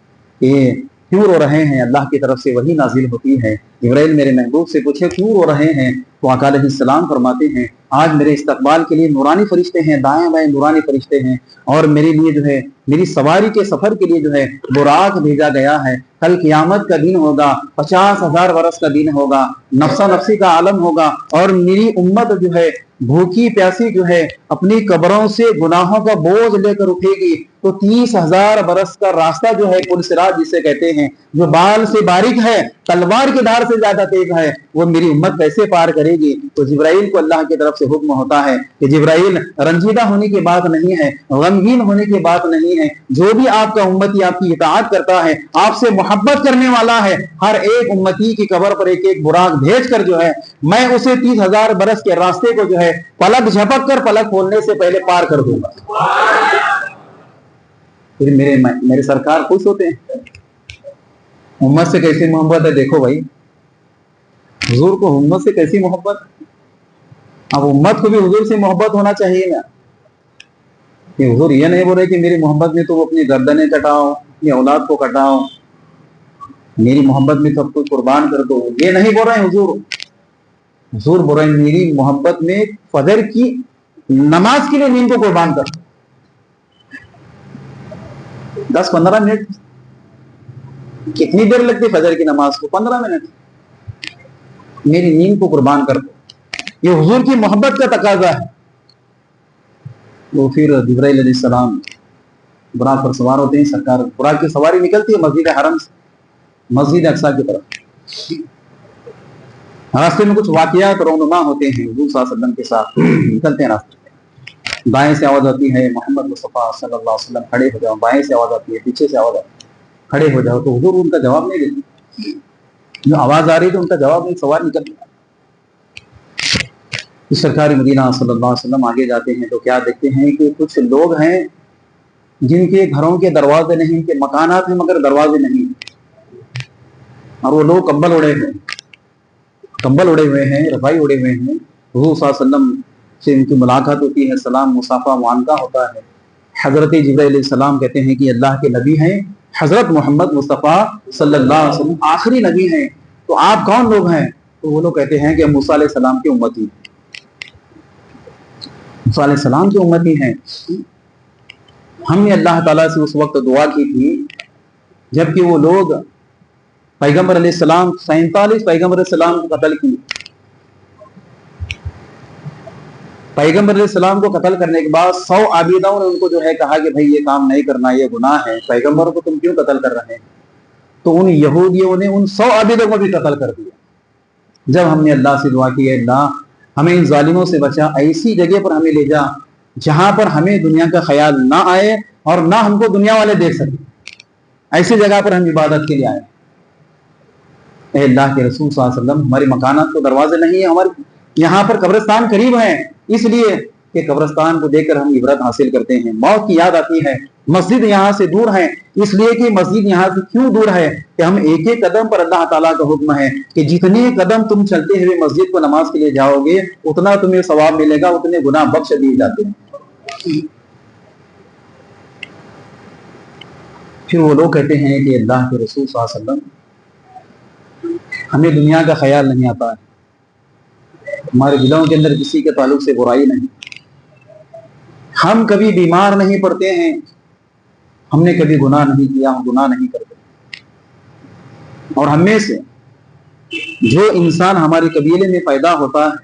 Speaker 1: کہ کیوں رو رہے ہیں؟ اللہ کی طرف سے وحی نازل ہوتی ہے۔ جبرائیل میرے محبوب سے پوچھے کیوں رو رہے ہیں؟ تو آقا علیہ السلام فرماتے ہیں آج میرے استقبال کے لیے نورانی فرشتے ہیں، دائیں بائیں نورانی فرشتے ہیں، اور میرے لیے جو ہے میری سواری کے سفر کے لیے جو ہے براق بھیجا گیا ہے۔ کل قیامت کا دن ہوگا، 50,000 برس کا دن ہوگا، نفسا نفسی کا عالم ہوگا، اور میری امت جو ہے بھوکی پیاسی جو ہے اپنی قبروں سے گناہوں کا بوجھ لے کر اٹھے گی، تو 30,000 برس کا راستہ جو ہے پل صراط جسے کہتے ہیں، جو بال سے باریک ہے، تلوار کے دھار سے زیادہ تیز ہے، وہ میری امت کیسے پار کرے گی؟ تو جبرائیل کو اللہ کی طرف سے حکم ہوتا ہے کہ جبرائیل، رنجیدہ ہونے کی بات نہیں ہے، غمگین ہونے کی بات نہیں ہے، جو بھی آپ کا امتی آپ کی اطاعت کرتا ہے، آپ سے محبت کرنے والا ہے، ہر ایک امتی کی قبر پر ایک ایک براق بھیج کر جو ہے میں اسے 30,000 برس کے راستے کو جو ہے پلک جھپک کر پلک کھولنے سے پہلے پار کر دوں گا۔ پھر میرے سرکار خوش ہوتے ہیں۔ امت سے کیسی محبت ہے دیکھو بھائی، حضور کو امت سے کیسی محبت، اب امت کو بھی حضور سے محبت ہونا چاہیے نا، کہ حضور یہ نہیں بول رہے کہ میری محبت میں تو اپنی گردنیں کٹاؤ، اپنی اولاد کو کٹاؤ، میری محبت میں سب کچھ قربان کر دو، یہ نہیں بول رہے ہیں حضور۔ حضور بول رہے ہیں میری محبت میں فجر کی نماز کے لیے نیند کو قربان کر، 10-15 منٹ، کتنی دیر لگتی فجر کی نماز کو؟ 15 منٹ، میری نیند کو قربان کر دو، یہ حضور کی محبت کا تقاضا ہے۔ وہ پھر جبرائیل علیہ السلام براق پر سوار ہوتے ہیں، سرکار براق کی سواری نکلتی ہے مسجد حرم سے مسجد اقصی کی طرف، راستے میں کچھ واقعات رونما ہوتے ہیں، حضور صلی اللہ علیہ وسلم کے ساتھ نکلتے ہیں راستے میں، دائیں سے آواز آتی ہے محمد مصطفیٰ صلی اللہ علیہ وسلم کھڑے ہو جاؤ، بائیں سے آواز آتی ہے، پیچھے سے آواز آتی ہے کھڑے ہو جاؤ، تو حضور ان کا جواب نہیں دیتے، جو آواز آ رہی تو ان کا جواب نہیں، سوال نکل گیا۔ سرکار مدینہ صلی اللہ علیہ وسلم آگے جاتے ہیں تو کیا دیکھتے ہیں کہ کچھ لوگ ہیں جن کے گھروں کے دروازے نہیں، کے مکانات ہیں مگر دروازے نہیں، اور وہ لوگ کمبل اڑے ہوئے ہیں، رضائی اڑے ہوئے ہیں، حضور صلی اللہ علیہ وسلم سے ان کی ملاقات ہوتی ہے، سلام مصافحہ معانقہ ہوتا ہے، حضرت جبرائیل علیہ السلام کہتے ہیں کہ اللہ کے نبی ہیں حضرت محمد مصطفیٰ صلی اللہ علیہ وسلم آخری نبی ہیں، تو آپ کون لوگ ہیں؟ تو وہ لوگ کہتے ہیں کہ موسیٰ علیہ السلام کی امتی، موسیٰ علیہ السلام کی امتی ہیں۔ ہم نے اللہ تعالیٰ سے اس وقت دعا کی تھی جبکہ وہ لوگ پیغمبر علیہ السلام 47 پیغمبر علیہ السلام کو قتل کی، پیغمبر علیہ السلام کو قتل کرنے کے بعد 100 عابدوں نے ان کو جو ہے کہا کہ بھائی یہ کام نہیں کرنا، یہ گناہ ہے، پیغمبر کو تم کیوں قتل کر رہے ہیں؟ تو ان یہودیوں نے ان 100 عابدوں کو بھی قتل کر دیا۔ جب ہم نے اللہ سے دعا کی، اللہ ہمیں ان ظالموں سے بچا، ایسی جگہ پر ہمیں لے جا جہاں پر ہمیں دنیا کا خیال نہ آئے اور نہ ہم کو دنیا والے دیکھ سکیں، ایسی جگہ پر ہم عبادت کے لیے آئے۔ اے اللہ کے رسول صلی اللہ علیہ وسلم، ہمارے مکانات کو دروازے نہیں ہیں، ہمارے یہاں پر قبرستان قریب ہیں، اس لیے کہ قبرستان کو دیکھ کر ہم عبرت حاصل کرتے ہیں، موت کی یاد آتی ہے، مسجد یہاں سے دور ہے، اس لیے کہ مسجد یہاں سے کیوں دور ہے کہ ہم ایک ایک قدم پر اللہ تعالیٰ کا حکم ہے کہ جتنے قدم تم چلتے ہوئے مسجد کو نماز کے لیے جاؤ گے اتنا تمہیں ثواب ملے گا، اتنے گناہ بخش دیے جاتے ہیں۔ پھر وہ لوگ کہتے ہیں کہ اللہ کے رسول صلی اللہ علیہ وسلم ہمیں دنیا کا خیال نہیں آتا ہے، ہمارے دلوں کے اندر کسی کے تعلق سے برائی نہیں، ہم کبھی بیمار نہیں پڑتے ہیں، ہم نے کبھی گناہ نہیں کیا، ہم گناہ نہیں کرتے، اور ہم میں سے جو انسان ہمارے قبیلے میں پیدا ہوتا ہے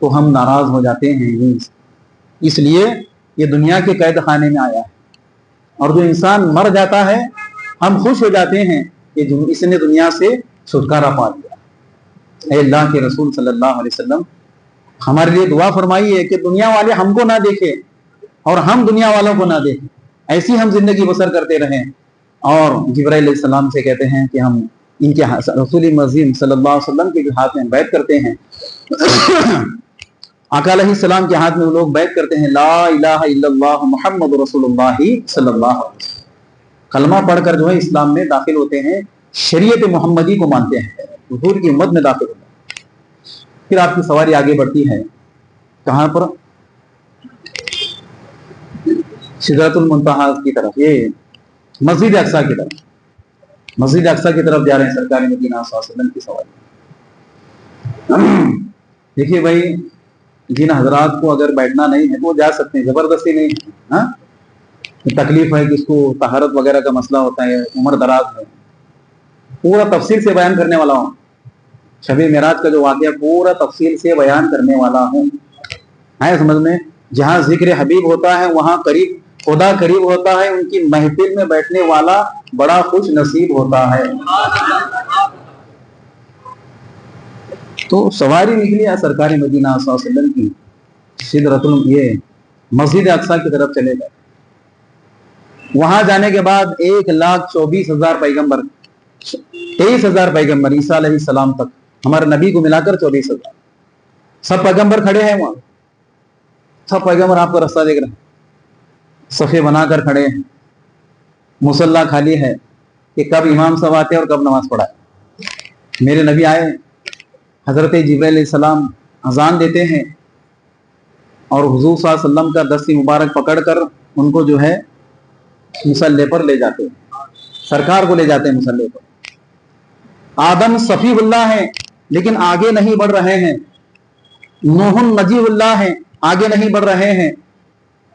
Speaker 1: تو ہم ناراض ہو جاتے ہیں، اس لیے یہ دنیا کے قید خانے میں آیا ہے، اور جو انسان مر جاتا ہے ہم خوش ہو جاتے ہیں کہ اس نے دنیا سے چھٹکارا پا لیا۔ اے اللہ کے رسول صلی اللہ علیہ وسلم، ہمارے لیے دعا فرمائیے کہ دنیا والے ہم کو نہ دیکھیں اور ہم دنیا والوں کو نہ دیکھیں، ایسی ہم زندگی بسر کرتے رہیں۔ اور جبرائیل علیہ السلام سے کہتے ہیں کہ ہم ان کے رسول مزید صلی اللہ علیہ وسلم کے ہاتھ میں بیعت کرتے ہیں، آقا علیہ السلام کے ہاتھ میں وہ لوگ بیعت کرتے ہیں، لا الہ الا اللہ محمد رسول اللہ صلی اللہ علیہ وسلم، کلمہ پڑھ کر جو ہے اسلام میں داخل ہوتے ہیں، شریعت محمدی کو مانتے ہیں، حضور کی امت میں داخل ہوتے ہیں۔ پھر آپ کی سواری آگے بڑھتی ہے، کہاں پر؟ سدرۃ المنتہا کی طرف، یہ مسجد اقصی کی طرف، مسجد اقصی کی طرف جا رہے ہیں سرکار مدینہ صلی اللہ علیہ وسلم کی سواری۔ دیکھیے بھائی، جن حضرات کو اگر بیٹھنا نہیں ہے وہ جا سکتے ہیں، زبردستی نہیں ہے، ہاں تکلیف ہے، کس کو طہارت وغیرہ کا مسئلہ ہوتا ہے، عمر دراز ہے، پورا تفصیل سے بیان کرنے والا ہوں، شب معراج کا جو واقعہ پورا تفصیل سے بیان کرنے والا ہوں، ہے سمجھ میں؟ جہاں ذکر حبیب ہوتا ہے وہاں قریب خدا قریب ہوتا ہے, ان کی محفل میں بیٹھنے والا بڑا خوش نصیب ہوتا ہے. تو سواری نکلی ہے سرکار مدینہ صلی اللہ علیہ وسلم کی, سدرۃ یہ مسجد اقصی کی طرف چلے گئے. وہاں جانے کے بعد 1,24,000 پیغمبر, 23,000 پیغمبر عیسیٰ علیہ السلام تک, ہمارے نبی کو ملا کر 24,000 سب پیغمبر کھڑے ہیں وہاں. سب پیغمبر آپ کو راستہ دیکھ رہے ہیں, صفے بنا کر کھڑے ہیں, مصلی خالی ہے کہ کب امام صاحب آتے ہیں اور کب نماز پڑھائے. میرے نبی آئے, حضرت جبرائیل علیہ السلام اذان دیتے ہیں اور حضور صلی اللہ علیہ وسلم کا دستی مبارک پکڑ کر ان کو جو ہے مصلی پر لے جاتے ہیں, سرکار کو لے جاتے ہیں مصلی پر. آدم صفی اللہ ہیں لیکن آگے نہیں بڑھ رہے ہیں, نوح نجی اللہ ہیں آگے نہیں بڑھ رہے ہیں,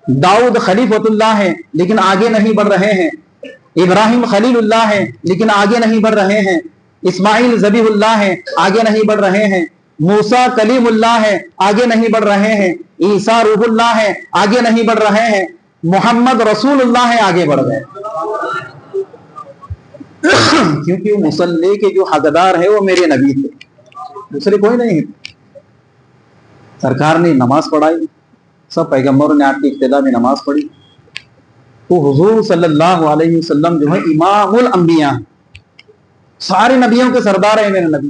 Speaker 1: داؤد خلیفۃ اللہ ہیں لیکن آگے نہیں بڑھ رہے ہیں, ابراہیم خلیل اللہ ہیں لیکن آگے نہیں بڑھ رہے ہیں, اسماعیل ذبیح اللہ ہیں آگے نہیں بڑھ رہے ہیں, موسیٰ کلیم اللہ ہیں آگے نہیں بڑھ رہے ہیں, عیسیٰ روح اللہ ہیں آگے نہیں بڑھ رہے ہیں, محمد رسول اللہ ہیں آگے بڑھ گئے. کیونکہ مصلی کے جو حقدار ہے وہ میرے نبی تھے, دوسرے کوئی نہیں ہے. سرکار نے نماز پڑھائی, سب پیغمبروں نے آپ کی ابتدا میں نماز پڑھی. تو حضور صلی اللہ علیہ وسلم جو ہے امام الانبیاء, سارے نبیوں کے سردار ہیں میرے نبی,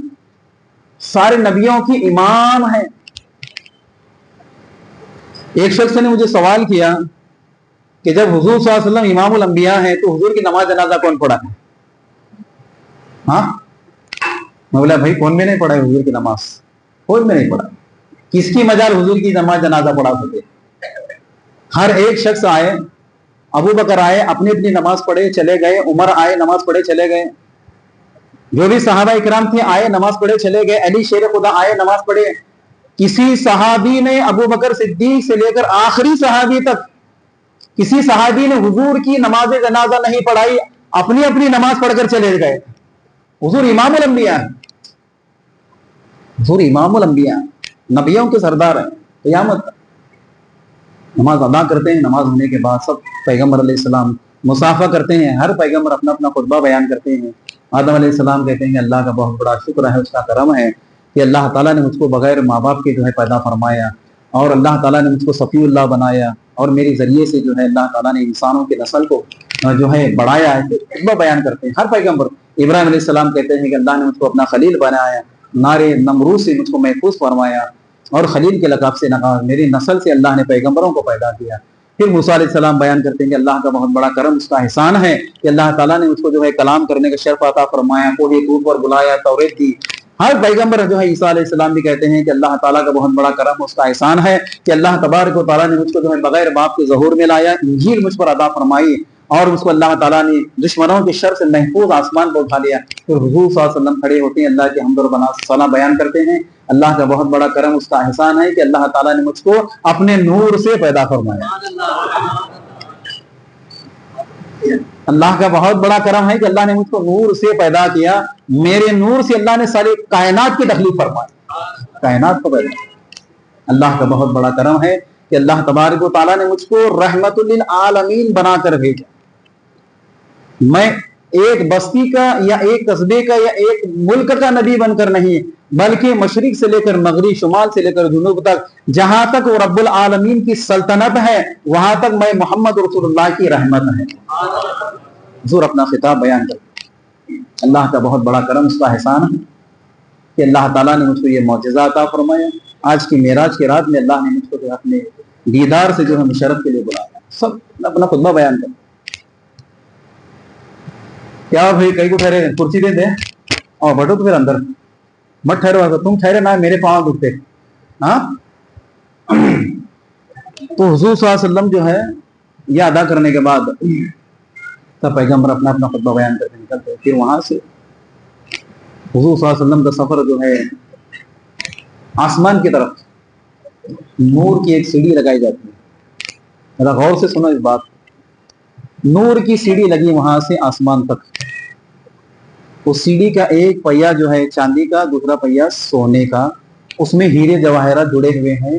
Speaker 1: سارے نبیوں کی امام ہیں. ایک شخص نے مجھے سوال کیا کہ جب حضور صلی اللہ علیہ وسلم امام الانبیاء ہیں تو حضور کی نماز جنازہ کون پڑھا ہے؟ ہاں, میں بولا بھائی کون میں نہیں پڑھا ہے حضور کی نماز؟ کوئی میں نہیں پڑھا. کس کی مجال حضور کی نماز جنازہ پڑھا سکے؟ ہر ایک شخص آئے, ابو بکر آئے اپنی اپنی نماز پڑھے چلے گئے, عمر آئے نماز پڑھے چلے گئے, جو بھی صحابہ اکرام تھے آئے نماز پڑھے چلے گئے, علی شیر خدا آئے نماز پڑھے. کسی صحابی نے ابو بکر صدیق سے لے کر آخری صحابی تک کسی صحابی نے حضور کی نماز جنازہ نہیں پڑھائی, اپنی اپنی نماز پڑھ کر چلے گئے. حضور امام الانبیاء ہیں, حضور امام الانبیاء نبیوں کے سردار ہیں. قیامت نماز ادا کرتے ہیں, نماز ہونے کے بعد سب پیغمبر علیہ السلام مصافحہ کرتے ہیں. ہر پیغمبر اپنا اپنا خطبہ بیان کرتے ہیں. آدم علیہ السلام کہتے ہیں کہ اللہ کا بہت بڑا شکر ہے, اس کا کرم ہے کہ اللہ تعالیٰ نے مجھ کو بغیر ماں باپ کے جو ہے پیدا فرمایا, اور اللہ تعالیٰ نے مجھ کو صفی اللہ بنایا, اور میرے ذریعے سے جو ہے اللہ تعالیٰ نے انسانوں کی نسل کو جو ہے بڑھایا ہے. خطبہ بیان کرتے ہیں ہر پیغمبر. ابراہیم علیہ السلام کہتے ہیں کہ اللہ نے مجھ کو اپنا خلیل بنایا, نارے نمرود سے مجھ کو محفوظ فرمایا, اور خلیل کے لقب سے میری نسل سے اللہ نے پیغمبروں کو پیدا کیا. پھر موسیٰ علیہ السلام بیان کرتے ہیں کہ اللہ کا بہت بڑا کرم, اس کا احسان ہے کہ اللہ تعالیٰ نے مجھ کو جو ہے کلام کرنے کا شرف عطا فرمایا, کوہ طور پر بلایا, توریت دی. ہر پیغمبر جو ہے عیسیٰ علیہ السلام بھی کہتے ہیں کہ اللہ تعالیٰ کا بہت بڑا کرم, اس کا احسان ہے کہ اللہ تبارک و تعالیٰ نے مجھ کو جو ہے بغیر باپ کے ظہور میں لایا, انجیل مجھ پر عطا فرمائی, اور اس کو اللہ تعالیٰ نے دشمنوں کے شر سے محفوظ آسمان پر اٹھا لیا. پھر حضور صلی اللہ علیہ وسلم کھڑے ہوتے ہیں, اللہ کے حمد و ثنا بیان کرتے ہیں, اللہ کا بہت بڑا کرم, اس کا احسان ہے کہ اللہ تعالیٰ نے مجھ کو اپنے نور سے پیدا فرمایا. اللہ کا بہت بڑا کرم ہے کہ اللہ نے مجھ کو نور سے پیدا کیا. میرے نور سے اللہ نے ساری کائنات کی تخلیق فرمائی, کائنات کو پیدا. اللہ کا بہت بڑا کرم ہے کہ اللہ تبارک و تعالیٰ نے مجھ کو رحمت للعالمین بنا کر بھیجا. میں ایک بستی کا یا ایک قصبے کا یا ایک ملک کا نبی بن کر نہیں, بلکہ مشرق سے لے کر مغرب, شمال سے لے کر جنوب تک, جہاں تک وہ رب العالمین کی سلطنت ہے وہاں تک میں محمد رسول اللہ کی رحمت ہے. حضور اپنا خطاب بیان کرتے, اللہ کا بہت بڑا کرم, اس کا احسان ہے کہ اللہ تعالیٰ نے مجھ کو یہ معجزہ عطا فرمایا. آج کی معراج کی رات میں اللہ نے مجھ کو اپنے دیدار سے جو ہے مشرف کے لیے بلایا. سب اپنا خطبہ بیان کرتے. کیا بھائی کئی کو ٹھہرے, کرسی دے دیں اور بیٹھو تو پھر اندر مت ٹھہرو, تم ٹھہرے نہ میرے پاؤں دکھتے. ہاں, تو حضور صلی اللہ علیہ وسلم جو ہے یہ ادا کرنے کے بعد تب پیغمبر اپنا اپنا خطبہ بیان کرتے نکلتے. پھر وہاں سے حضور صلی اللہ علیہ وسلم کا سفر جو ہے آسمان کی طرف, نور کی ایک سیڑھی لگائی جاتی ہے. ذرا غور سے سنو اس بات, نور کی سیڑھی لگی وہاں سے آسمان تک. اس سیڑھی کا ایک پہیا جو ہے چاندی کا, دوسرا پہیا سونے کا, اس میں ہیرے جواہرات جڑے ہوئے ہیں.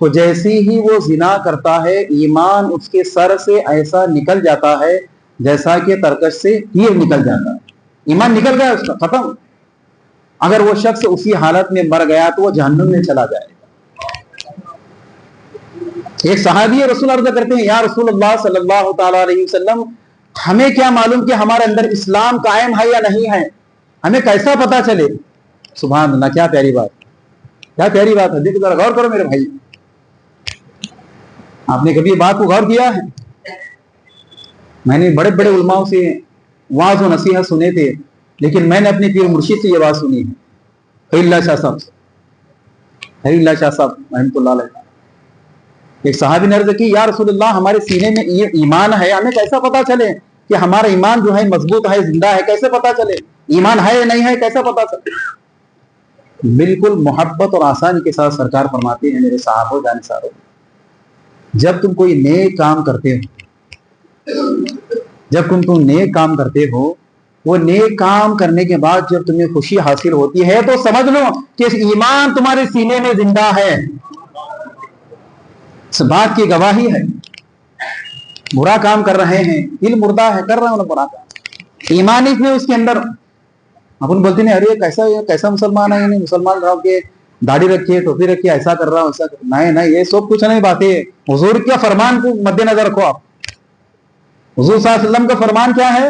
Speaker 1: تو جیسی ہی وہ زنا کرتا ہے ایمان اس کے سر سے ایسا نکل جاتا ہے جیسا کہ ترکش سے تیر نکل جاتا ہے. ایمان نکل گیا اس کا، ختم. اگر وہ شخص اسی حالت میں مر گیا تو وہ جہنم میں چلا جائے گا. ایک صحابی رسول عرض کرتے ہیں یا رسول اللہ صلی اللہ تعالی علیہ وسلم، ہمیں کیا معلوم کہ ہمارے اندر اسلام قائم ہے یا نہیں ہے، ہمیں کیسا پتا چلے؟ سبحان اللہ، کیا پیاری بات، کیا پیاری بات ہے. دیکھو ذرا غور کرو میرے بھائی، آپ نے کبھی بات کو غور کیا ہے؟ میں نے بڑے بڑے علماء سے واعظ و نصیحت سنے تھے، لیکن میں نے اپنے پیر مرشد سے یہ بات سنی ہے. خیر اللہ شاہ صاحب، خیر اللہ شاہ صاحب رحمۃ اللہ علیہ. ایک صحابی نے عرض کی یا رسول اللہ، ہمارے سینے میں یہ ایمان ہے، ہمیں کیسا پتا چلے کہ ہمارا ایمان جو ہے مضبوط ہے، زندہ ہے؟ کیسے پتا چلے ایمان ہے یا نہیں ہے، کیسا پتا چلے؟ بالکل محبت اور آسانی کے ساتھ سرکار فرماتے ہیں میرے صحابہ جانساروں، جب تم کوئی نیک کام کرتے ہو، جب تم نیک کام کرتے ہو، وہ نیک کام کرنے کے بعد جب تمہیں خوشی حاصل ہوتی ہے تو سمجھ لو کہ ایمان تمہارے سینے میں زندہ ہے. اس بات کی گواہی ہے. برا کام کر رہے ہیں، دل مردہ ہے، کر رہے ہیں برا کام، ایمان اس میں اس کے اندر. اپن بولتے ہیں ارے کیسا مسلمان ہے، یعنی مسلمان رہو کہ داڑھی رکھیے، ٹوپی رکھیے، ایسا کر رہا ہوں ایسا کر. نہیں، یہ سب کچھ نہیں باتیں. حضور کا فرمان کو مد نظر رکھو. آپ حضور صلی اللہ علیہ وسلم کا فرمان کیا ہے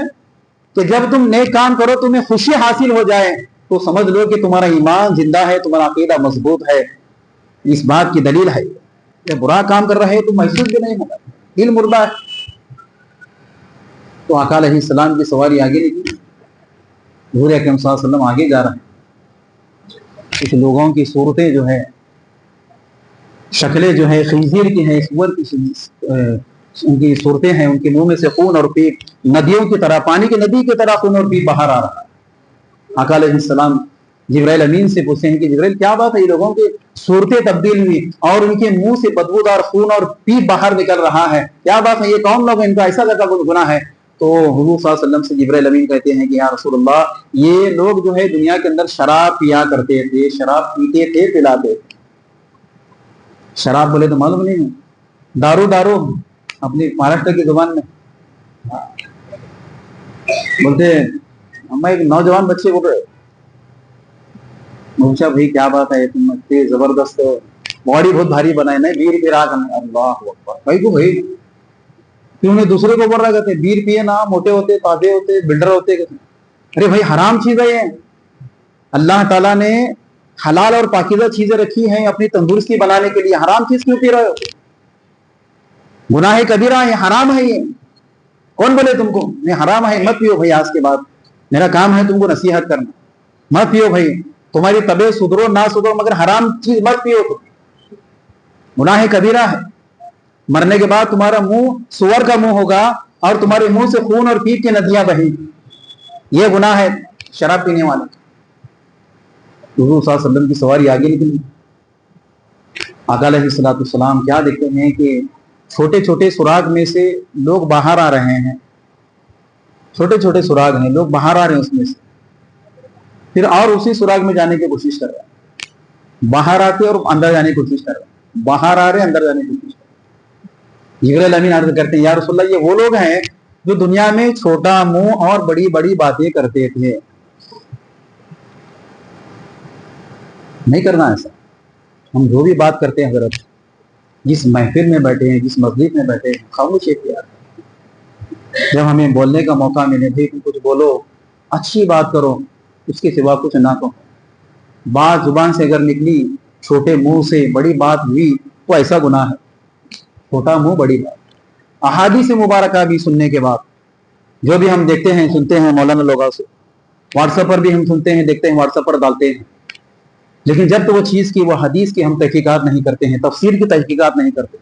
Speaker 1: کہ جب تم نیک کام کرو تمہیں خوشی حاصل ہو جائے تو سمجھ لو کہ تمہارا ایمان زندہ ہے، تمہارا عقیدہ مضبوط ہے. اس بات کی دلیل ہے کہ برا کام کر رہے تو محسوس بھی نہیں ہوگا، دل مردہ ہے. تو آقا علیہ السلام کی سواری آگے نکلی، حضور اکرم صلی اللہ علیہ وسلم آگے جا رہے ہیں. کچھ لوگوں کی صورتیں جو ہے، شکلیں جو ہے خنزیر کی ہیں، سور کی ان کی صورتیں ہیں، ان کے منہ میں سے خون اور پیپ ندیوں کی طرح، پانی کی ندی کی طرح خون اور پیپ باہر آ رہا ہے. آقا علیہ السلام جبرائیل امین سے پوچھتے ہیں کہ جبرائیل کیا بات ہے، یہ لوگوں کی صورتیں تبدیل ہوئی اور ان کے منہ سے بدبودار خون اور پیپ باہر نکل رہا ہے، کیا بات ہے، یہ کون لوگ ہیں، ان کا ایسا کوئی گناہ ہے؟ تو حضور صلی اللہ علیہ وسلم سے جبرائیل امین کہتے ہیں کہ یا رسول اللہ، یہ لوگ جو ہے دنیا کے اندر شراب پیا کرتے تھے، شراب پیتے تھے، پلاتے تھے. شراب بولے تو معلوم نہیں ہے، دارو اپنی مہاراشٹر کی زبان میں بولتے. ہم ایک نوجوان بچے کو پوچھا بھائی کیا بات ہے، تم اتنے زبردست باڈی بہت بھاری بنائے، نہیں بیر پی رہا کرنا. اللہ اکبر. بھائی کو بھائی کیوں نہیں دوسرے کو بول رہا کرتے بیر پیے نا، موٹے ہوتے، تازے ہوتے، بلڈر ہوتے. ارے بھائی حرام چیز ہے یہ. اللہ تعالیٰ نے حلال اور پاکیزہ چیزیں رکھی ہیں اپنی تندرستی بنانے کے لیے، حرام چیز کیوں پی رہے ہو؟ گناہ کبیرہ ہے، حرام ہے یہ. کون بولے تم کو نہیں حرام ہے؟ مت پیو بھائی، آج کے بعد میرا کام ہے تم کو نصیحت کرنا. مت پیو بھائی، تمہاری طبیعت سدھرو نہ سدھرو مگر حرام چیز مت پیو. گناہ کبیرہ ہے. مرنے کے بعد تمہارا منہ سور کا منہ ہوگا اور تمہارے منہ سے خون اور پیپ کی ندیاں بہیں. یہ گناہ ہے شراب پینے والے. حضور صلی اللہ علیہ وسلم کی سواری آگے نکلی. آقا علیہ السلام کیا دیکھتے ہیں کہ چھوٹے چھوٹے سراغ میں سے لوگ باہر آ رہے ہیں. چھوٹے چھوٹے سراغ ہیں، لوگ باہر آ رہے ہیں اس میں سے، پھر اور اسی سراغ میں جانے کی کوشش کر رہے ہیں. باہر آتے اور اندر جانے کی کوشش کر رہے ہیں، باہر آ رہے اندر جانے کی کوشش کر رہے ہیں. جبرائیل امین عرض کرتے ہیں یا رسول اللہ، یہ وہ لوگ ہیں جو دنیا میں چھوٹا منہ اور بڑی بڑی باتیں کرتے تھے. نہیں کرنا ایسا. ہم جو بھی بات کرتے ہیں حضرت، جس محفل میں بیٹھے ہیں، جس مسجد میں بیٹھے ہیں، خاموشی اختیار کریں. جب ہمیں بولنے کا موقع ملے بھی کچھ بولو، اچھی بات کرو، اس کے سوا کچھ نہ کہو. بات زبان سے اگر نکلی چھوٹے منہ سے بڑی بات ہوئی تو ایسا گناہ ہے. چھوٹا منہ بڑی بات. احادیث مبارکہ بھی سننے کے بعد جو بھی ہم دیکھتے ہیں سنتے ہیں مولانا لوگوں سے، واٹس ایپ پر بھی ہم سنتے ہیں دیکھتے ہیں، واٹس ایپ پر ڈالتے ہیں، لیکن جب تو وہ چیز کی، وہ حدیث کی ہم تحقیقات نہیں کرتے ہیں، تفسیر کی تحقیقات نہیں کرتے.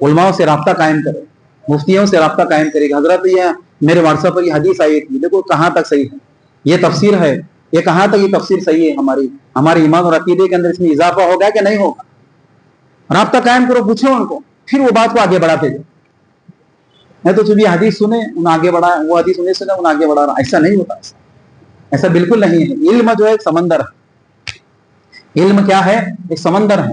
Speaker 1: علماء سے رابطہ قائم کرے، مفتیوں سے رابطہ قائم کرے گا. حضرت یہ میرے واٹس ایپ پر یہ حدیث آئی تھی، دیکھو کہاں تک صحیح ہے، یہ تفسیر ہے، یہ کہاں تک یہ تفسیر صحیح ہے، ہماری ایمان اور عقیدے کے اندر اس میں اضافہ ہوگا کہ نہیں ہوگا. رابطہ قائم کرو، پوچھو ان کو، پھر وہ بات کو آگے بڑھاتے جائے. نہیں تو جب یہ حدیث سنے ان آگے بڑھا، وہ حدیث انہیں سنے ان آگے بڑھا رہا. ایسا نہیں ہوتا. ایسا بالکل نہیں ہے. علم جو ہے ایک سمندر ہے. علم کیا ہے؟ ایک سمندر ہے.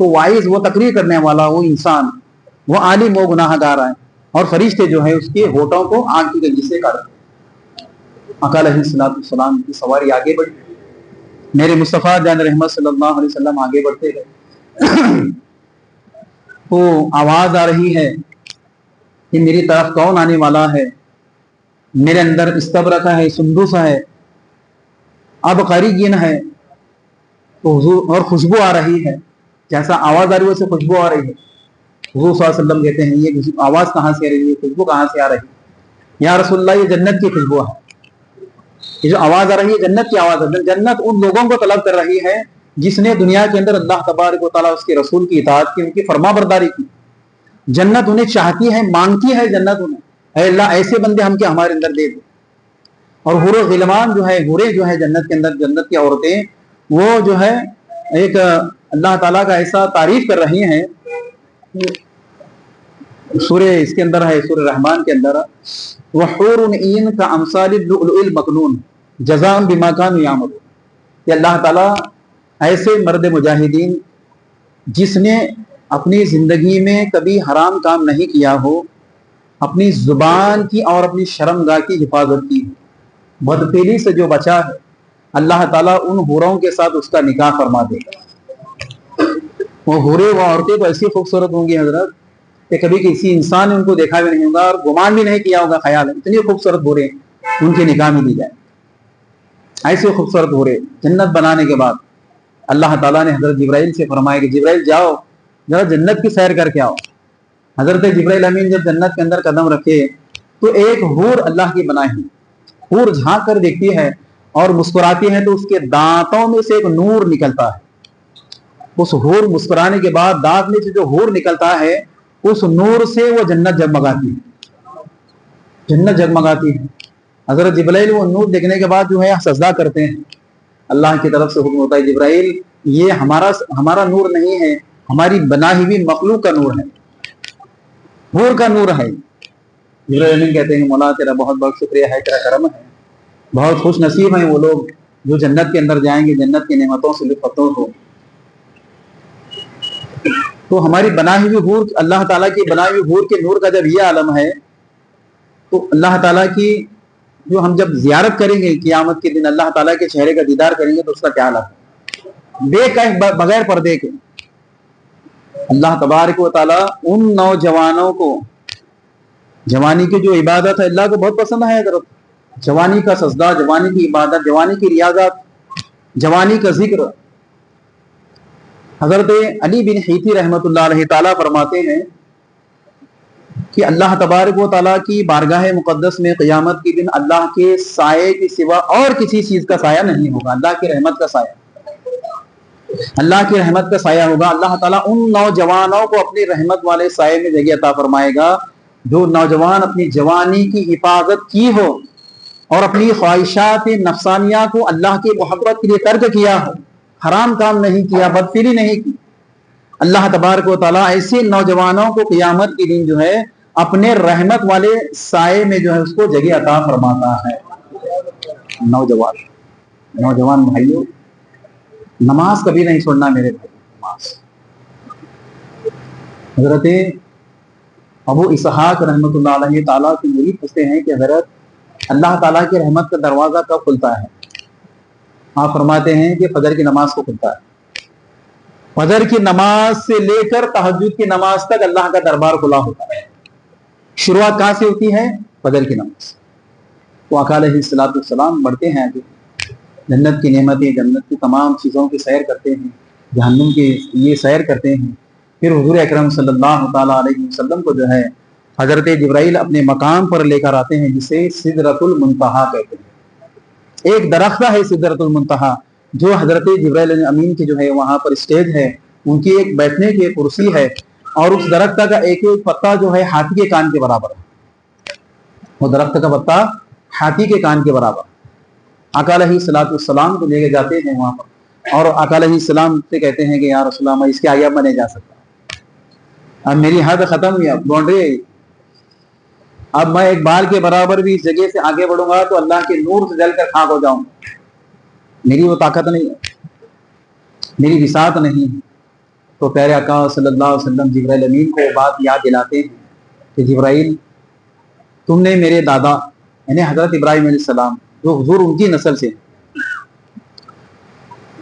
Speaker 1: تو وائز وہ تقریر کرنے والا وہ انسان وہ عالم وہ گناہ گار ہے اور فرشتے جو ہے اس کے ہونٹوں کو آگ کی گنجی سے کاٹتے. آقا علیہ السلام کی سواری آگے بڑھی. میرے مصطفیٰ جان رحمت صلی اللہ علیہ وسلم آگے بڑھتے گئے تو آواز آ رہی ہے کہ میری طرف کون آنے والا ہے. میرے اندر استبرق ہے, سندس ہے, اب قریگین ہے تو حضور اور خوشبو آ رہی ہے. جیسا آواز آ رہی ہے ویسے خوشبو آ رہی ہے. حضور صلی اللہ علیہ وسلم کہتے ہیں یہ آواز کہاں سے آ رہی ہے, خوشبو کہاں سے آ رہی ہے؟ یا رسول اللہ یہ جنت کی خوشبو ہے. یہ جو آواز آ رہی ہے جنت کی آواز ہے. جنت ان لوگوں کو طلب کر رہی ہے جس نے دنیا کے اندر اللہ تبارک و تعالیٰ اس کے رسول کی اطاعت کی, ان کی فرما برداری کی. جنت انہیں چاہتی ہے, مانگتی ہے جنت انہیں, اے اللہ ایسے بندے ہم کے ہمارے اندر دے دے. اور حور و غلمان جو ہے, حوریں جو ہے جنت کے اندر, جنت کی عورتیں وہ جو ہے ایک اللہ تعالیٰ کا ایسا تعریف کر رہی ہیں. سورہ اس کے اندر ہے, سورہ رحمان کے اندر, وحور عین کا امثال اللؤلؤ المکنون جزاء بما كانوا يعملون, کہ اللہ تعالیٰ ایسے مرد مجاہدین جس نے اپنی زندگی میں کبھی حرام کام نہیں کیا ہو, اپنی زبان کی اور اپنی شرمگاہ کی حفاظت کی, بدفعلی سے جو بچا ہے, اللہ تعالیٰ ان حوروں کے ساتھ اس کا نکاح فرما دے گا. وہ حوریں وہ عورتیں تو ایسی خوبصورت ہوں گی حضرت کہ کبھی کسی انسان نے ان کو دیکھا بھی نہیں ہوگا اور گمان بھی نہیں کیا ہوگا. خیال ہے اتنی خوبصورت حوریں ان کے نکاح میں دی جائے. ایسے خوبصورت حوریں جنت بنانے کے بعد اللہ تعالیٰ نے حضرت جبرائیل سے فرمایا کہ جبرائیل جاؤ ذرا جنت کی سیر کر کے آؤ. حضرت جبرائیل امین جب جنت کے اندر قدم رکھے تو ایک حور اللہ کی بنائی, حور جھانک کر دیکھتی ہے اور مسکراتی ہے تو اس کے دانتوں میں سے ایک نور نکلتا ہے. اس حور مسکرانے کے بعد دانت میں سے جو حور نکلتا ہے اس نور سے وہ جنت جگمگاتی ہے, جنت جگمگاتی ہے. حضرت جبرائیل وہ نور دیکھنے کے بعد جو ہے سجدہ کرتے ہیں. اللہ کی طرف سے حکم ہوتا ہے جبرائیل یہ ہمارا نور نہیں ہے, ہماری بنائی ہوئی مخلوق کا نور ہے, حور کا نور ہے. جبرائیل کہتے ہیں مولا تیرا بہت بہت شکریہ ہے, تیرا کرم ہے, بہت خوش نصیب ہیں وہ لوگ جو جنت کے اندر جائیں گے, جنت کی نعمتوں سے لطف اندوز ہو. تو ہماری بنائی ہوئی حور, اللہ تعالیٰ کی بنائی ہوئی حور کے نور کا جب یہ عالم ہے تو اللہ تعالیٰ کی جو ہم جب زیارت کریں گے قیامت کے دن, اللہ تعالیٰ کے چہرے کا دیدار کریں گے تو اس کا کیا حال ہے, دیکھ کر بغیر پردے کے. اللہ تبارک و تعالیٰ ان نوجوانوں کو, جوانی کی جو عبادت ہے اللہ کو بہت پسند ہے حضرت, جوانی کا سجدہ, جوانی کی عبادت, جوانی کی ریاضت, جوانی کا ذکر. حضرت علی بن حیثی رحمۃ اللہ علیہ تعالیٰ فرماتے ہیں کہ اللہ تبارک و تعالیٰ کی بارگاہ مقدس میں قیامت کے دن اللہ کے سائے کے سوا اور کسی چیز کا سایہ نہیں ہوگا, اللہ کی رحمت کا سایہ, اللہ کی رحمت کا سایہ ہوگا. اللہ تعالیٰ ان نوجوانوں کو اپنی رحمت والے سائے میں جگہ عطا فرمائے گا جو نوجوان اپنی جوانی کی حفاظت کی ہو اور اپنی خواہشات نفسانیہ کو اللہ کی محبت کے لیے ترک کیا ہو, حرام کام نہیں کیا, بدفعلی نہیں کی. اللہ تبارک و تعالیٰ ایسے نوجوانوں کو قیامت کے دن جو ہے اپنے رحمت والے سائے میں جو ہے اس کو جگہ عطا فرماتا ہے. نوجوان بھائیوں, نماز کبھی نہیں چھوڑنا میرے بھائی. نماز حضرت ابو اسحاق رحمۃ اللہ علیہ تعالیٰ کی مرید پوچھتے ہیں کہ حضرت اللہ تعالیٰ کی رحمت کا دروازہ کب کھلتا ہے؟ آپ فرماتے ہیں کہ فجر کی نماز کو کھلتا ہے. فجر کی نماز سے لے کر تہجد کی نماز تک اللہ کا دربار کھلا ہوتا ہے. شروعات کہاں سے ہوتی ہے؟ فجر کی نماز. تو آقا علیہ السلام بڑھتے ہیں, جنت کی نعمتیں, جنت کی تمام چیزوں کی سیر کرتے ہیں, جہنم کی یہ سیر کرتے ہیں. پھر حضور اکرم صلی اللہ تعالیٰ علیہ وسلم کو جو ہے حضرت جبرائیل اپنے مقام پر لے کر آتے ہیں جسے سدرۃ المنتہا کہتے ہیں. ایک درختہ ہے سدرۃ المنتہا جو حضرت جبرائیل امین کی جو ہے وہاں پر اسٹیج ہے, ان کی ایک بیٹھنے کی کرسی ہے اور اس درختہ کا ایک ایک پتا جو ہے ہاتھی کے کان کے برابر ہے. وہ درخت کا پتا ہاتھی کے کان کے برابر. آقا علیہ السلام کو لے کے جاتے ہیں وہاں پر اور آقا علیہ السلام سے کہتے ہیں کہ یا رسول اللہ میں اس کے آگے اب میں نہیں جا سکتا, اب میری حد ختم ہوئی, اب باؤنڈری, اب میں ایک بال کے برابر بھی اس جگہ سے آگے بڑھوں گا تو اللہ کے نور سے جل کر خاک ہو جاؤں گا. میری وہ طاقت نہیں ہے, میری وسعت نہیں ہے. تو پیارے آقا صلی اللہ علیہ وسلم جبرائیل امین کو بات یاد دلاتے ہیں کہ جبرائیل، تم نے میرے دادا یعنی حضرت ابراہیم علیہ السلام جو حضور ان کی نسل سے،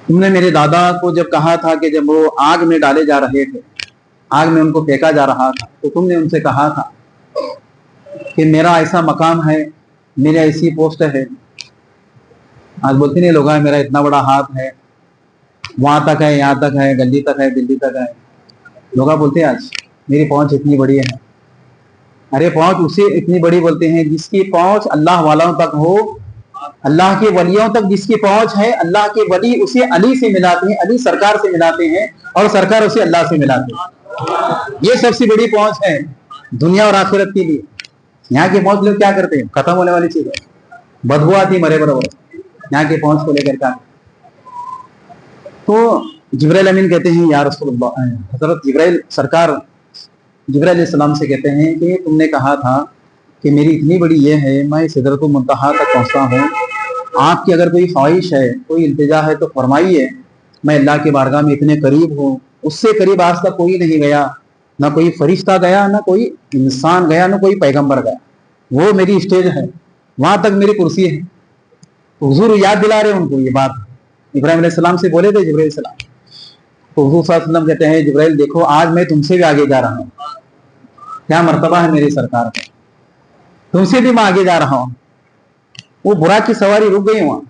Speaker 1: تم نے میرے دادا کو جب کہا تھا کہ جب وہ آگ میں ڈالے جا رہے تھے، آگ میں ان کو پھینکا جا رہا تھا، تو تم نے ان سے کہا تھا کہ میرا ایسا مقام ہے، میری ایسی پوسٹ ہے. آج بولتے نہیں لوگ میرا اتنا بڑا ہاتھ ہے، وہاں تک ہے، یہاں تک ہے، گلی تک ہے، دلی تک ہے. لوگ بولتے ہیں آج میری پہنچ اتنی بڑی ہے. ارے پہنچ اسے اتنی بڑی بولتے ہیں جس کی پہنچ اللہ والوں تک ہو، اللہ کے ولیوں تک جس کی پہنچ ہے. اللہ کے ولی اسے علی سے ملاتے ہیں، علی سرکار سے ملاتے ہیں، اور سرکار اسے اللہ سے ملاتے ہیں. یہ سب سے بڑی پہنچ ہے دنیا اور آخرت کے لیے. یہاں کی پہنچ لوگ کیا کرتے ہیں؟ ختم ہونے والی چیز ہے، بدبو آتی مرے برابر. یہاں کی پہنچ کو لے کر کا تو جبرائیل امین کہتے ہیں یا رسول اللہ، حضرت جبرائیل سرکار جبرائیل علیہ السلام سے کہتے ہیں کہ تم نے کہا تھا کہ میری اتنی بڑی یہ ہے، میں سدرۃ المنتہا تک پہنچتا ہوں. آپ کی اگر کوئی خواہش ہے، کوئی التجا ہے تو فرمائیے. میں اللہ کے بارگاہ میں اتنے قریب ہوں، اس سے قریب آج تک کوئی نہیں گیا، نہ کوئی فرشتہ گیا، نہ کوئی انسان گیا، نہ کوئی پیغمبر گیا. وہ میری اسٹیج ہے، وہاں تک میری کرسی ہے. حضور یاد دلا رہے ان کو یہ بات ابراہیم علیہ السلام سے بولے تھے جبرائیل علیہ السلام. تو حضور صلی اللہ علیہ وسلم کہتے ہیں جبرائیل دیکھو آج میں تم سے بھی آگے جا رہا ہوں. کیا مرتبہ ہے میری سرکار کا، تم سے بھی میں آگے جا رہا ہوں. وہ براق کی سواری رک گئی وہاں.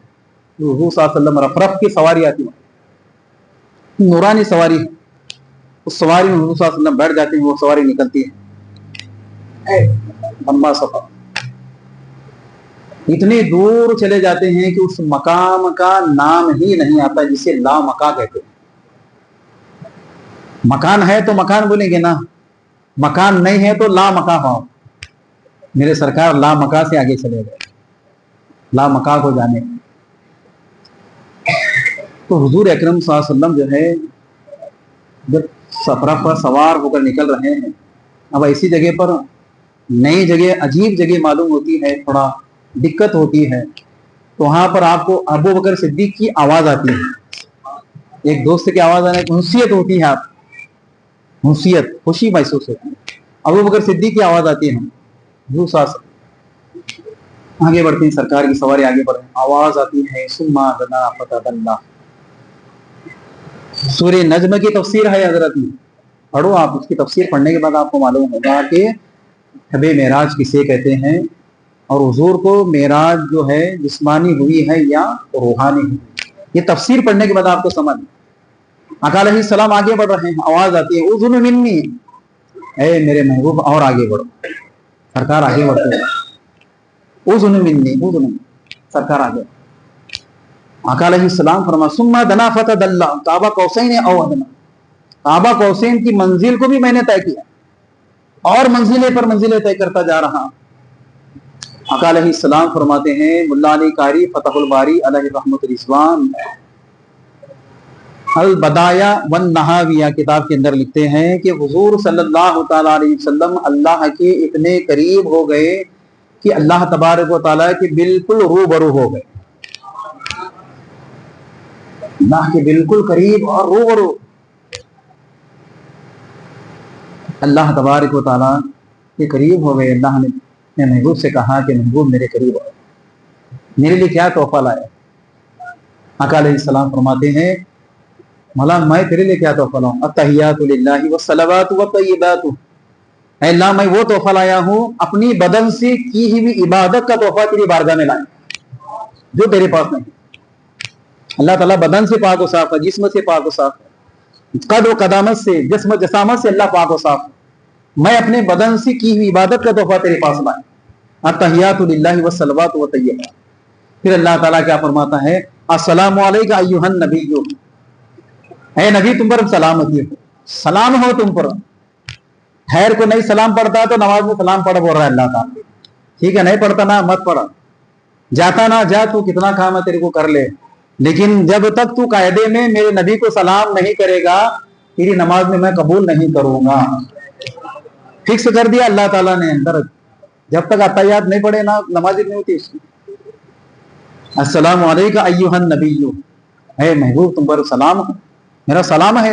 Speaker 1: حضور صلی اللہ علیہ وسلم رف کی سواری آتی ہے، نورانی سواری. اس سواری میں حضور صلی اللہ علیہ وسلم بیٹھ جاتے ہیں، وہ سواری نکلتی ہے، لمبا سفر. اتنے دور چلے جاتے ہیں کہ اس مقام کا نام ہی نہیں آتا جسے لا مکا کہتے ہیں. مکان ہے تو مکان بولیں گے نا، مکان نہیں ہے تو لا مکا ہو. میرے سرکار لا مکا سے آگے چلے گئے، لا مکا کو جانے. تو حضور اکرم صلی اللہ علیہ وسلم جو ہے جب سفر پر سوار ہو کر نکل رہے ہیں، اب ایسی جگہ پر نئی جگہ، عجیب جگہ معلوم ہوتی ہے، تھوڑا دقت ہوتی ہے. تو وہاں پر آپ کو ابو بکر صدیق کی آواز آتی ہے، ایک دوست کی آواز آنے، انسیت ہوتی ہے، آپ انسیت، خوشی محسوس ہوتی ہے. ابو بکر صدیق کی آواز آتی ہے. آگے بڑھتے ہیں، سرکار کی سواری آگے بڑھ رہے ہیں، آواز آتی ہے سما دنا فتدلہ. سورہ نجم کی تفسیر ہے حضرت میں، پڑھو آپ. اس کی تفسیر پڑھنے کے بعد آپ کو معلوم ہوگا کہ شب معراج کسے کہتے ہیں، اور حضور کو معراج جو ہے جسمانی ہوئی ہے یا روحانی ہوئی. یہ تفسیر پڑھنے کے بعد آپ کو سمجھ. آقا علیہ السلام آگے بڑھ رہے ہیں، آواز آتی ہے اذن منی، اے میرے محبوب اور آگے بڑھو. سرکار آگے بڑھتے ہیں، اذن منی، اذن، سرکار آگے. آقا علیہ السلام فرما ثم دنا فتدلہ، کعبہ قوسین او ادنا، کعبہ قوسین کی منزل کو بھی میں نے طے کیا، اور منزلیں پر منزلیں طے کرتا جا رہا. آقا علیہ السلام فرماتے ہیں، ملا علی قاری فتح الباری علیہ رحمت رضوان البدایہ والنہاویہ کتاب کے اندر لکھتے ہیں کہ حضور صلی اللہ تعالی علیہ وسلم اللہ کے اتنے قریب ہو گئے کہ اللہ تبارک و تعالیٰ کے بالکل روبرو ہو گئے. اللہ کے بالکل قریب اور روبرو. اللہ تبارک و تعالیٰ کے قریب ہو گئے. اللہ نے محبوب سے کہا کہ محبوب میرے قریب ہو، میرے لیے کیا تحفہ لایا. آقا علیہ السلام فرماتے ہیں مولا میں تیرے لیے کیا تحفہ لاؤں، التحیات للہ والصلوات والطیبات. اے اللہ میں وہ تحفہ لایا ہوں اپنی بدن سے کی ہوئی عبادت کا تحفہ تیری بارگاہ میں لایا جو تیرے پاس نہیں. اللہ تعالیٰ بدن سے پاک و صاف ہے، جسم سے پاک و صاف ہے، قد و قدامت سے، جسم جسامت سے اللہ پاک و صاف ہے. میں اپنے بدن سے کی ہوئی عبادت کا تحفہ تیرے پاس لایا. التحیات للہ والصلوات والطیبات. پھر اللہ تعالیٰ کیا فرماتا ہے، السلام علیک ایھا النبی، اے نبی تم پر سلامتی ہو، سلام ہو تم پر. خیر کو نہیں سلام پڑھتا تو نماز میں سلام پڑھ بول رہا ہے اللہ تعالیٰ. ٹھیک ہے، نہیں پڑھتا نا مت پڑھ، جاتا نہ جا، تو کتنا کام ہے تیرے کو کر لے، لیکن جب تک تو قاعدے میں میرے نبی کو سلام نہیں کرے گا تیری نماز میں قبول نہیں کروں گا. فکس کر دیا اللہ تعالیٰ نے اندر، جب تک اتحیات نہیں پڑھے نا نماز نہیں ہوتی اس کی. السلام علیکم ایھا النبی، اے محبوب تم پر سلام ہو، میرا سلام ہے.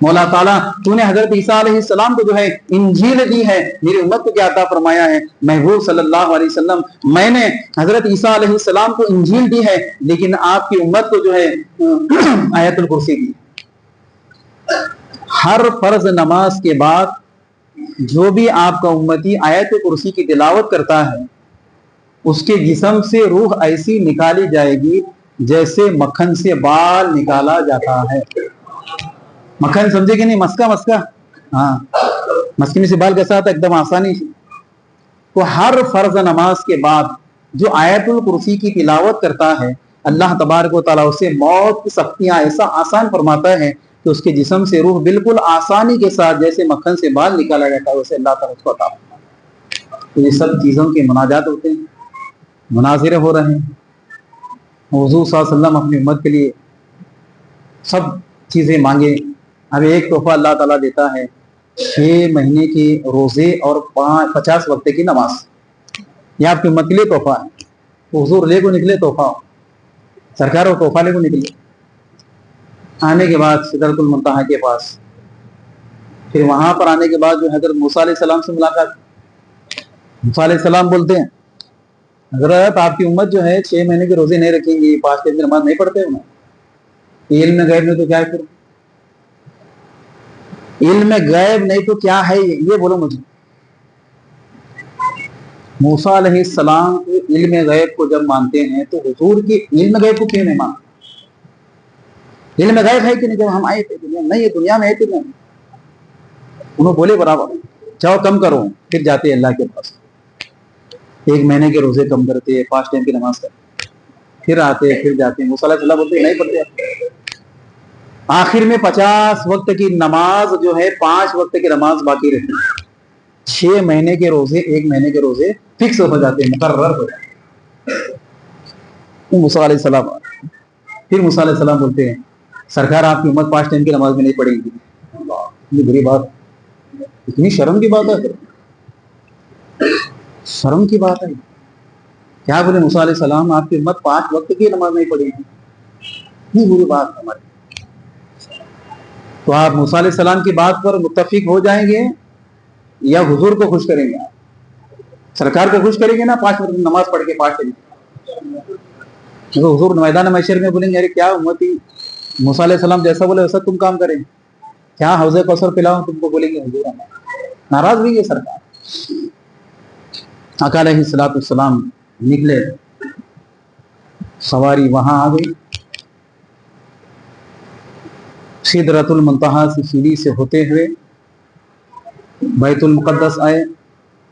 Speaker 1: مولا تعالیٰ تو نے حضرت عیسیٰ علیہ السلام کو جو ہے انجیل دی ہے، میری امت کو کیا عطا فرمایا ہے؟ محبوب صلی اللہ علیہ وسلم میں نے حضرت عیسیٰ علیہ السلام کو انجیل دی ہے، لیکن آپ کی امت کو جو ہے آیت الکرسی دی۔ ہر فرض نماز کے بعد جو بھی آپ کا امتی آیت کرسی کی تلاوت کرتا ہے اس کے جسم سے روح ایسی نکالی جائے گی جیسے مکھن سے بال نکالا جاتا ہے۔ مکھن سمجھے کہ نہیں؟ مسکا ہاں، مسکی میں سے بال کیسا آتا ہے؟ ایک دم آسانی سے۔ تو ہر فرض نماز کے بعد جو آیت الکرسی کی تلاوت کرتا ہے اللہ تبارک و تعالیٰ اسے موت کی سختیاں ایسا آسان فرماتا ہے کہ اس کے جسم سے روح بالکل آسانی کے ساتھ جیسے مکھن سے بال نکالا جاتا ہے اسے اللہ تعالیٰ اس کو عطا فرماتا ہے۔ تو یہ سب چیزوں کے مناجات ہوتے ہیں، مناظرے ہو رہے ہیں۔ حضور صلی اللہ علیہ وسلم اپنی امت کے لیے سب چیزیں مانگے۔ اب ایک تحفہ اللہ تعالیٰ دیتا ہے 6 مہینے کے روزے اور 50 وقت کی نماز، یہ آپ کی امت کے لیے تحفہ ہے۔ حضور لے کو نکلے تحفہ، سرکار وہ تحفہ لے کو نکلے۔ آنے کے بعد سدرۃ المنتہا کے پاس، پھر وہاں پر آنے کے بعد جو حضرت موسیٰ علیہ السلام سے ملاقات۔ موسیٰ علیہ السلام بولتے ہیں حضرت آپ کی امت جو ہے 6 مہینے کے روزے نہیں رکھیں گی، 5 دن کی نماز نہیں پڑھتے ہو نا، علم غیب میں تو کیا ہے؟ پھر علم غیب نہیں تو کیا ہے؟ یہ بولو مجھے۔ موسیٰ علیہ السلام کو علم غیب کو جب مانتے ہیں تو حضور کی علم غیب کو کیوں نہیں مانتے؟ علم غیب ہے کہ نہیں؟ جب ہم آئے تھے دنیا نہیں، یہ دنیا میں آئے تھے نہیں، انہوں بولے برابر چاہو کم کرو، پھر جاتے اللہ کے پاس 1 مہینے کے روزے کم کرتے، 5 ٹائم کی نماز کرتے، پھر آتے پھر جاتے۔ موسیٰ علیہ السلام بولتے نہیں پڑھتے۔ آخر میں 50 وقت کی نماز جو ہے 5 وقت کی نماز باقی رہتی ہے، 6 مہینے کے روزے 1 مہینے کے روزے فکس ہو جاتے ہیں، مقرر ہو جاتے ہیں۔ موسیٰ علیہ السلام پھر موسیٰ علیہ السلام بولتے ہیں سرکار آپ کی امت 5 ٹائم کی نماز میں نہیں پڑھے گی۔ یہ بری بات، اتنی شرم کی بات ہے، شرم کی بات ہے۔ کیا بولے موسیٰ علیہ السلام آپ کی امت 5 وقت کی نماز نہیں پڑھے گی، اتنی بری بات ہے ہماری۔ تو آپ موسیٰ علیہ السلام کی بات پر متفق ہو جائیں گے یا حضور کو خوش کریں گے؟ آپ سرکار کو خوش کریں گے نا 5 وقت نماز پڑھ کے 5 تو حضور میدان محشر میں بولیں گے ارے کیا امتی موسیٰ علیہ السلام جیسا بولے ویسا تم کام کریں، کیا حوض کوثر پلاؤں تم کو؟ بولیں گے حضور ناراض ہوئی ہے سرکار۔ آقا علیہ السلام نکلے، سواری وہاں آ گئی، سدرۃ المنتہا سے سیڑھی سے ہوتے ہوئے بیت المقدس آئے،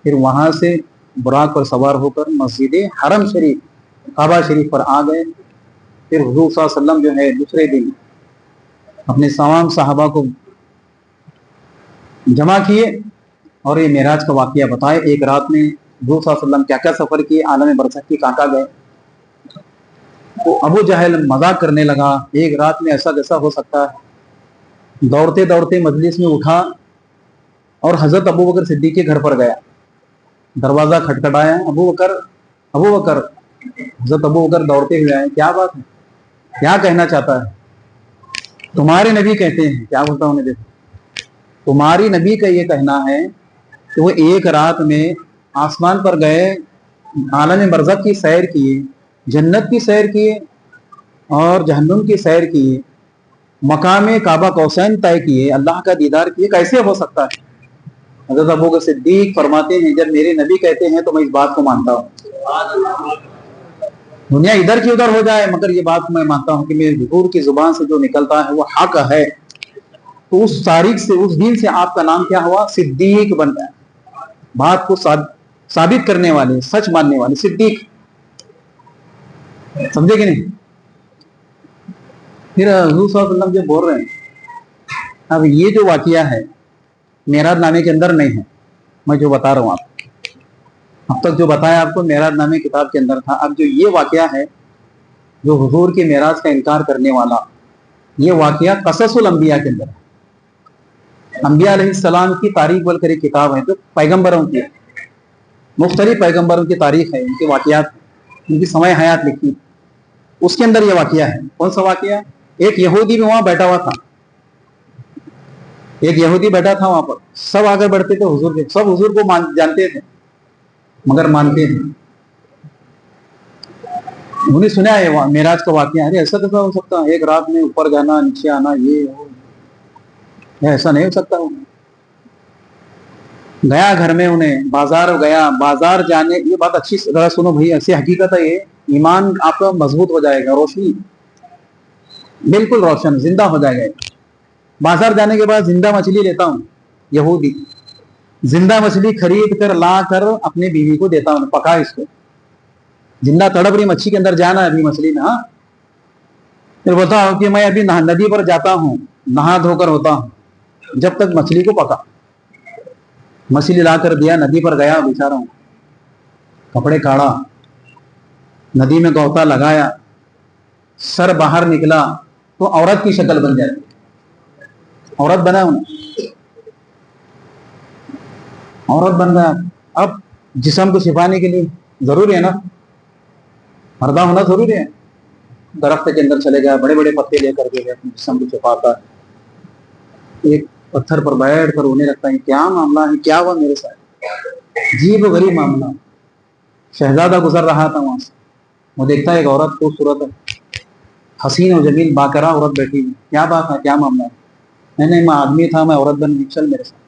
Speaker 1: پھر وہاں سے براق پر سوار ہو کر مسجد حرم شریف کعبہ شریف پر آ گئے۔ پھر حضور صلی اللہ علیہ وسلم جو ہے دوسرے دن اپنے تمام صحابہ کو جمع کیے اور یہ معراج کا واقعہ بتائے۔ ایک رات میں حضور صلی اللہ علیہ وسلم کیا کیا سفر کیے، عالم برزخ کی کہاں گئے۔ تو ابو جہل مذاق کرنے لگا ایک رات میں ایسا کیسا ہو سکتا ہے۔ دوڑتے دوڑتے مجلس میں اٹھا اور حضرت ابو بکر صدیق کے گھر پر گیا، دروازہ کھٹکھٹایا، ابو بکر حضرت ابو بکر دوڑتے ہوئے آئے، کیا بات ہے، کیا کہنا چاہتا ہے؟ تمہارے نبی کہتے ہیں، کیا بولتا ہوں، دیکھو تمہاری نبی کا یہ کہنا ہے کہ وہ ایک رات میں آسمان پر گئے، عالم برزخ کی سیر کیے، جنت کی سیر کیے اور جہنم کی سیر کیے، مقام کعبہ قوسین طے کیے، اللہ کا دیدار کیے، کیسے ہو سکتا ہے؟ حضرت ابو بکر صدیق فرماتے ہیں جب میرے نبی کہتے ہیں تو میں اس بات کو مانتا ہوں، دنیا ادھر کی ادھر ہو جائے مگر یہ بات میں مانتا ہوں کہ میرے حضور کی زبان سے جو نکلتا ہے وہ حق ہے۔ تو اس تاریخ سے، اس دن سے آپ کا نام کیا ہوا؟ صدیق بن گیا، بات کو ثابت کرنے والے، سچ ماننے والے، صدیق، سمجھے کہ نہیں؟ پھر حضور صلی اللہ علیہ وسلم جو بول رہے ہیں، اب یہ جو واقعہ ہے معراج نامے کے اندر نہیں ہے، میں جو بتا رہا ہوں آپ کو، اب تک جو بتایا آپ کو معراج نامے کتاب کے اندر تھا۔ اب جو یہ واقعہ ہے جو حضور کے معراج کا انکار کرنے والا، یہ واقعہ قصص الانبیاء کے اندر ہے۔ انبیاء علیہ السلام کی تاریخ بول کر ایک کتاب ہے جو پیغمبروں کی ہے، مختلف پیغمبروں کی تاریخ ہے، ان کے واقعات، ان کی سمے حیات لکھی، اس کے اندر یہ واقعہ ہے۔ کون سا واقعہ؟ ایک یہودی بھی وہاں بیٹھا ہوا تھا، ایک یہودی بیٹھا تھا وہاں پر, سب آگے بڑھتے تھے حضور کے, سب حضور کو جانتے تھے مگر مانتے نہیں. انہوں نے سنا ہے معراج کا واقعہ, ارے ایسا کیسا ہو سکتا ہے, ایک رات میں اوپر جانا نیچے آنا, یہ ایسا نہیں ہو سکتا. گیا گھر میں, انہیں بازار گیا, بازار جانے, یہ بات اچھی طرح سنو بھائی, ایسی حقیقت ہے یہ, ایمان آپ کا مضبوط ہو جائے گا, روشنی بالکل روشن زندہ ہو جائے گا. بازار جانے کے بعد زندہ مچھلی لیتا ہوں, یہودی زندہ مچھلی خرید کر لا کر اپنی بیوی کو دیتا ہوں, پکا اس کو, زندہ تڑپ رہی مچھلی کے اندر جانا ہے ابھی مچھلی میں. ہاں, پھر بولتا ہوں کہ میں ابھی ندی پر جاتا ہوں, نہا دھو کر ہوتا ہوں, جب تک مچھلی کو پکا. مچھلی لا کر دیا, ندی پر گیا بیچارہ ہوں, کپڑے کاڑا, ندی میں غوطہ لگایا, سر باہر نکلا تو عورت کی شکل بن جاتی, عورت بنا ہوں, عورت بن گیا. اب جسم کو چھپانے کے لیے ضروری ہے نا, پردہ ہونا ضروری ہے. درخت کے اندر چلے گیا, بڑے بڑے پتے لے کر کے اپنے جسم کو چھپاتا ہے, ایک پتھر پر بیٹھ کر رونے لگتا ہے, کیا معاملہ ہے, کیا ہوا میرے ساتھ, عجیب و غریب معاملہ. شہزادہ گزر رہا تھا وہاں سے, وہ دیکھتا ہے ایک عورت خوبصورت ہے, حسین و جمیل باقرہ عورت بیٹھی ہوئی, کیا بات ہے, کیا معاملہ ہے. نہیں میں آدمی تھا, میں عورت بن گئی, چل میرے ساتھ.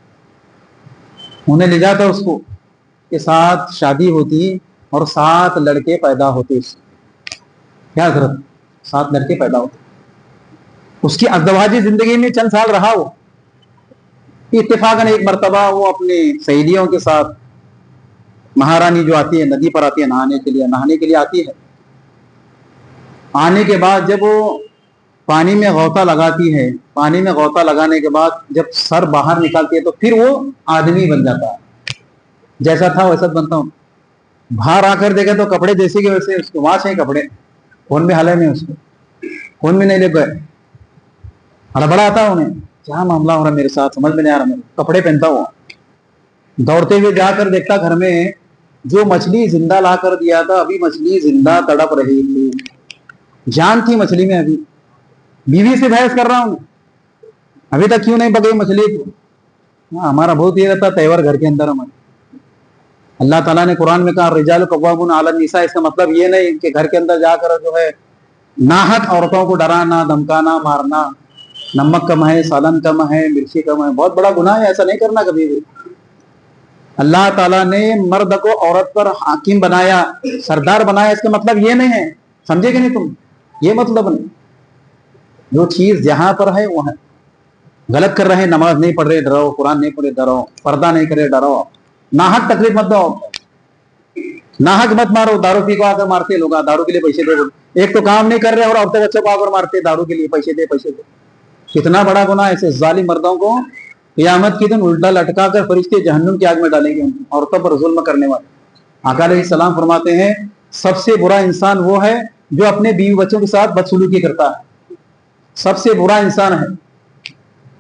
Speaker 1: انہیں لے جاتا اس کو, کے ساتھ شادی ہوتی اور 7 لڑکے پیدا ہوتے. کیا حضرت, 7 لڑکے پیدا ہوتے. اس کی ازدواجی زندگی میں چند سال رہا وہ. اتفاقاً ایک مرتبہ وہ اپنے سہیلیوں کے ساتھ, مہارانی جو آتی ہے ندی پر آتی ہے نہانے کے لیے آتی ہے. آنے کے بعد جب وہ پانی میں غوطہ لگاتی ہے, پانی میں غوطہ لگانے کے بعد جب سر باہر نکالتی ہے تو پھر وہ آدمی بن جاتا ہے, جیسا تھا ویسا بنتا ہوں. باہر آ کر دیکھے تو کپڑے جیسے کہ ویسے, اس کو وہاں سے کپڑے کون میں حالے میں, اس کو کون میں نہیں لے گئے. ہڑبڑا آتا انہیں, کیا معاملہ ہو رہا میرے ساتھ, سمجھ میں نہیں آ رہا. میرے کپڑے پہنتا ہوا دوڑتے ہوئے جا کر دیکھتا گھر میں جو مچھلی زندہ لا کر دیا تھا, ابھی مچھلی زندہ تڑپ رہی تھی, جان تھی مچھلی میں. ابھی بیوی سے بحث کر رہا ہوں, ابھی تک کیوں نہیں پکئی مچھلی. ہمارا بہت یہ رہتا تیور گھر کے اندر. ہمارے اللہ تعالیٰ نے قرآن میں کہا الرجال قوامون علی النساء, اس کا مطلب یہ نہیں کہ گھر کے اندر جا کر جو ہے ناحق عورتوں کو ڈرانا, دھمکانا, مارنا. نمک کم ہے, سالن کم ہے, مرچی کم ہے, بہت بڑا گناہ ہے, ایسا نہیں کرنا کبھی بھی. اللہ تعالیٰ نے مرد کو عورت پر حاکم بنایا, سردار بنایا, اس کا مطلب یہ نہیں ہے, سمجھے کہ نہیں تم, یہ مطلب نہیں. جو چیز جہاں پر ہے وہ ہے. غلط کر رہے, نماز نہیں پڑھ رہے ڈراؤ, قرآن نہیں پڑھے ڈراؤ, پردہ نہیں کرے ڈراؤ, ناحق تکلیف مت دو, ناحق مت مارو. دارو پی کو آ کر مارتے لوگ, دارو کے لیے پیسے دے, ایک تو کام نہیں کر رہے اور عورتیں بچوں کو آ کر مارتے دارو کے لیے, پیسے دے پیسے دے. کتنا بڑا گناہ. ایسے ظالم مردوں کو قیامت کے دن الٹا لٹکا کر فرشتے جہنم کی آگ میں ڈالیں گے, عورتوں پر ظلم کرنے والے. آقا علیہ السلام فرماتے ہیں سب سے برا انسان وہ ہے جو اپنے بیوی بچوں کے ساتھ بدسلوکی کرتا ہے. سب سے برا انسان ہے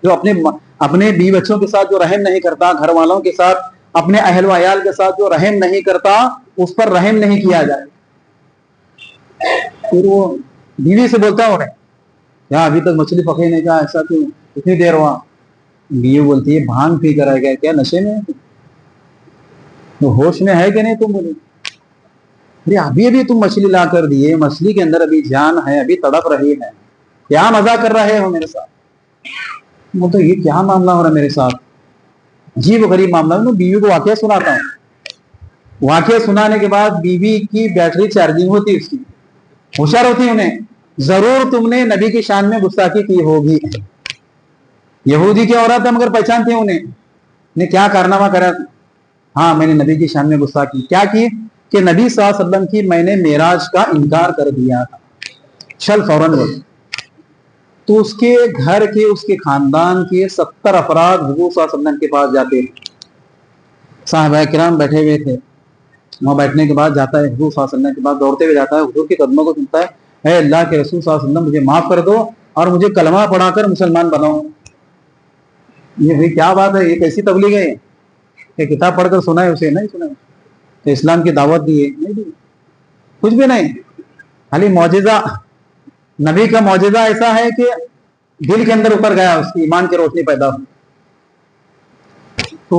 Speaker 1: جو اپنے بیوی بچوں کے ساتھ جو رحم نہیں کرتا, گھر والوں کے ساتھ, اپنے اہل و عیال کے ساتھ جو رحم نہیں کرتا, اس پر رحم نہیں کیا جائے. پھر وہ بیوی سے بولتا ہو رہے یا ابھی تک مچھلی پکڑی نہیں, کہا ایسا کیوں, اتنی دیر ہوا. بیوی بولتی ہے بھانگ پی کر آئے گا, کیا نشے میں تو ہوش میں ہے کہ نہیں. تم بولے ابھی تم مچھلی لا کر دیے, مچھلی کے اندر ابھی جان ہے, ابھی تڑپ رہی ہے, کیا مزہ کر رہے ہو میرے ساتھ. وہ تو یہ کیا معاملہ ہو رہا ہے میرے ساتھ, عجیب و غریب معاملہ. میں بیوی کو واقعہ سناتا ہوں. واقعہ سنانے کے بعد بیوی کی بیٹری چارجنگ ہوتی, اس کی ہوشیار ہوتی. انہیں ضرور تم نے نبی کی شان میں گستاخی کی ہوگی. یہودی کی عورت ہے مگر پہچانتے ہیں انہیں, نے کیا کارنامہ کرا. ہاں میں نے نبی کی شان میں گستاخی کیا کی کہ نبی صلی اللہ علیہ وسلم کی میں نے معراج کا انکار کر دیا تھا. چل فوراً. تو اس کے گھر کے, اس کے خاندان کے 70 افراد حضور صلی اللہ علیہ وسلم کے پاس جاتے ہیں. صحابہ کرام بیٹھے ہوئے تھے, وہاں بیٹھنے کے بعد جاتا ہے حضور صلی اللہ علیہ وسلم کے پاس, دوڑتے ہوئے جاتا ہے, حضور کے قدموں کو سنتا ہے, اے اللہ کے رسول صلی اللہ علیہ وسلم مجھے معاف کر دو اور مجھے کلمہ پڑھا کر مسلمان بناؤ. یہ بھائی کیا بات ہے, یہ کیسی تبلیغ ہے کہ کتاب پڑھ کر سنا ہے, اسے نہیں سنا, تو اسلام کی دعوت دی ہے, نہیں دی, کچھ بھی نہیں. خالی معجزہ, نبی کا معجزہ ایسا ہے کہ دل کے اندر اتر گیا, اس کی ایمان کی روشنی پیدا ہوئی. تو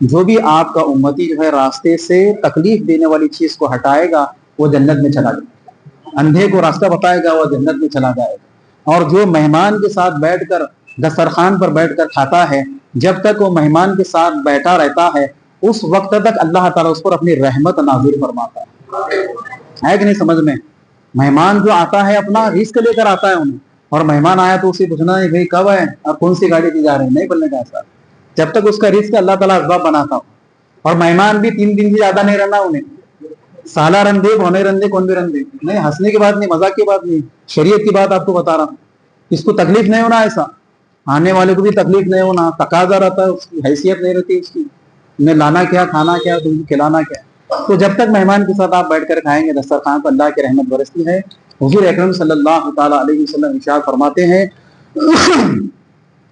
Speaker 1: جو بھی آپ کا امتی جو ہے راستے سے تکلیف دینے والی چیز کو ہٹائے گا وہ جنت میں چلا جائے گا، اندھے کو راستہ بتائے گا وہ جنت میں چلا جائے گا، اور جو مہمان کے ساتھ بیٹھ کر دسترخوان پر بیٹھ کر کھاتا ہے، جب تک وہ مہمان کے ساتھ بیٹھا رہتا ہے اس وقت تک اللہ تعالیٰ اس پر اپنی رحمت نازل فرماتا ہے کہ نہیں سمجھ میں؟ مہمان جو آتا ہے اپنا رزق لے کر آتا ہے انہیں، اور مہمان آیا تو اسے پوچھنا ہے بھائی کب ہے اور کون سی گاڑی دی جا رہی ہے، نہیں بولنے کا ایسا، جب تک اس کا رزق اللہ تعالیٰ اسباب بناتا ہو۔ اور مہمان بھی 3 دن سے زیادہ نہیں رہنا انہیں، سالہ رندے بونے رندے کون بھی رندے نہیں، ہنسنے کی بات نہیں، مذاق کی بات نہیں، شریعت کی بات آپ کو بتا رہا ہوں۔ اس کو تکلیف نہیں ہونا، ایسا آنے والے کو بھی تکلیف نہیں ہونا، تقاضا رہتا ہے اس کی، حیثیت نہیں رہتی اس کی، انہیں لانا کیا کھانا کیا تم کو کھلانا کیا۔ تو جب تک مہمان کے ساتھ آپ بیٹھ کر کھائیں گے دسترخوان پر اللہ کی رحمت برستی ہے۔ حضور اکرم صلی اللہ تعالیٰ علیہ وسلم ارشاد فرماتے ہیں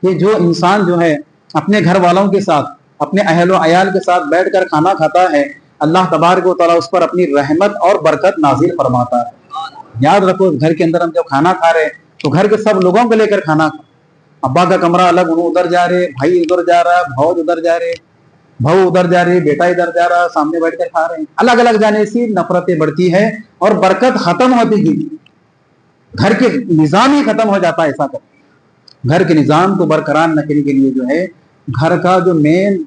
Speaker 1: کہ جو انسان جو ہے اپنے گھر والوں کے ساتھ اپنے اہل و عیال کے ساتھ بیٹھ کر کھانا کھاتا ہے اللہ تبارک و تعالیٰ اس پر اپنی رحمت اور برکت نازل فرماتا ہے۔ یاد رکھو گھر کے اندر ہم جب کھانا کھا رہے تو گھر کے سب لوگوں کو لے کر کھانا کھا، ابا کا کمرہ الگ، انہوں ادھر جا رہے، بھائی ادھر جا رہا، بھاؤ ادھر جا رہے، بہو ادھر جا رہی، بیٹا ادھر جا رہا، سامنے بیٹھ کر کھا رہے ہیں، الگ الگ جانے سے نفرتیں بڑھتی ہے اور برکت ختم ہوتی گی، گھر کے نظام ہی ختم ہو جاتا ہے۔ ایسا کر گھر کے نظام کو برقرار رکھنے کے لیے جو ہے گھر کا جو مین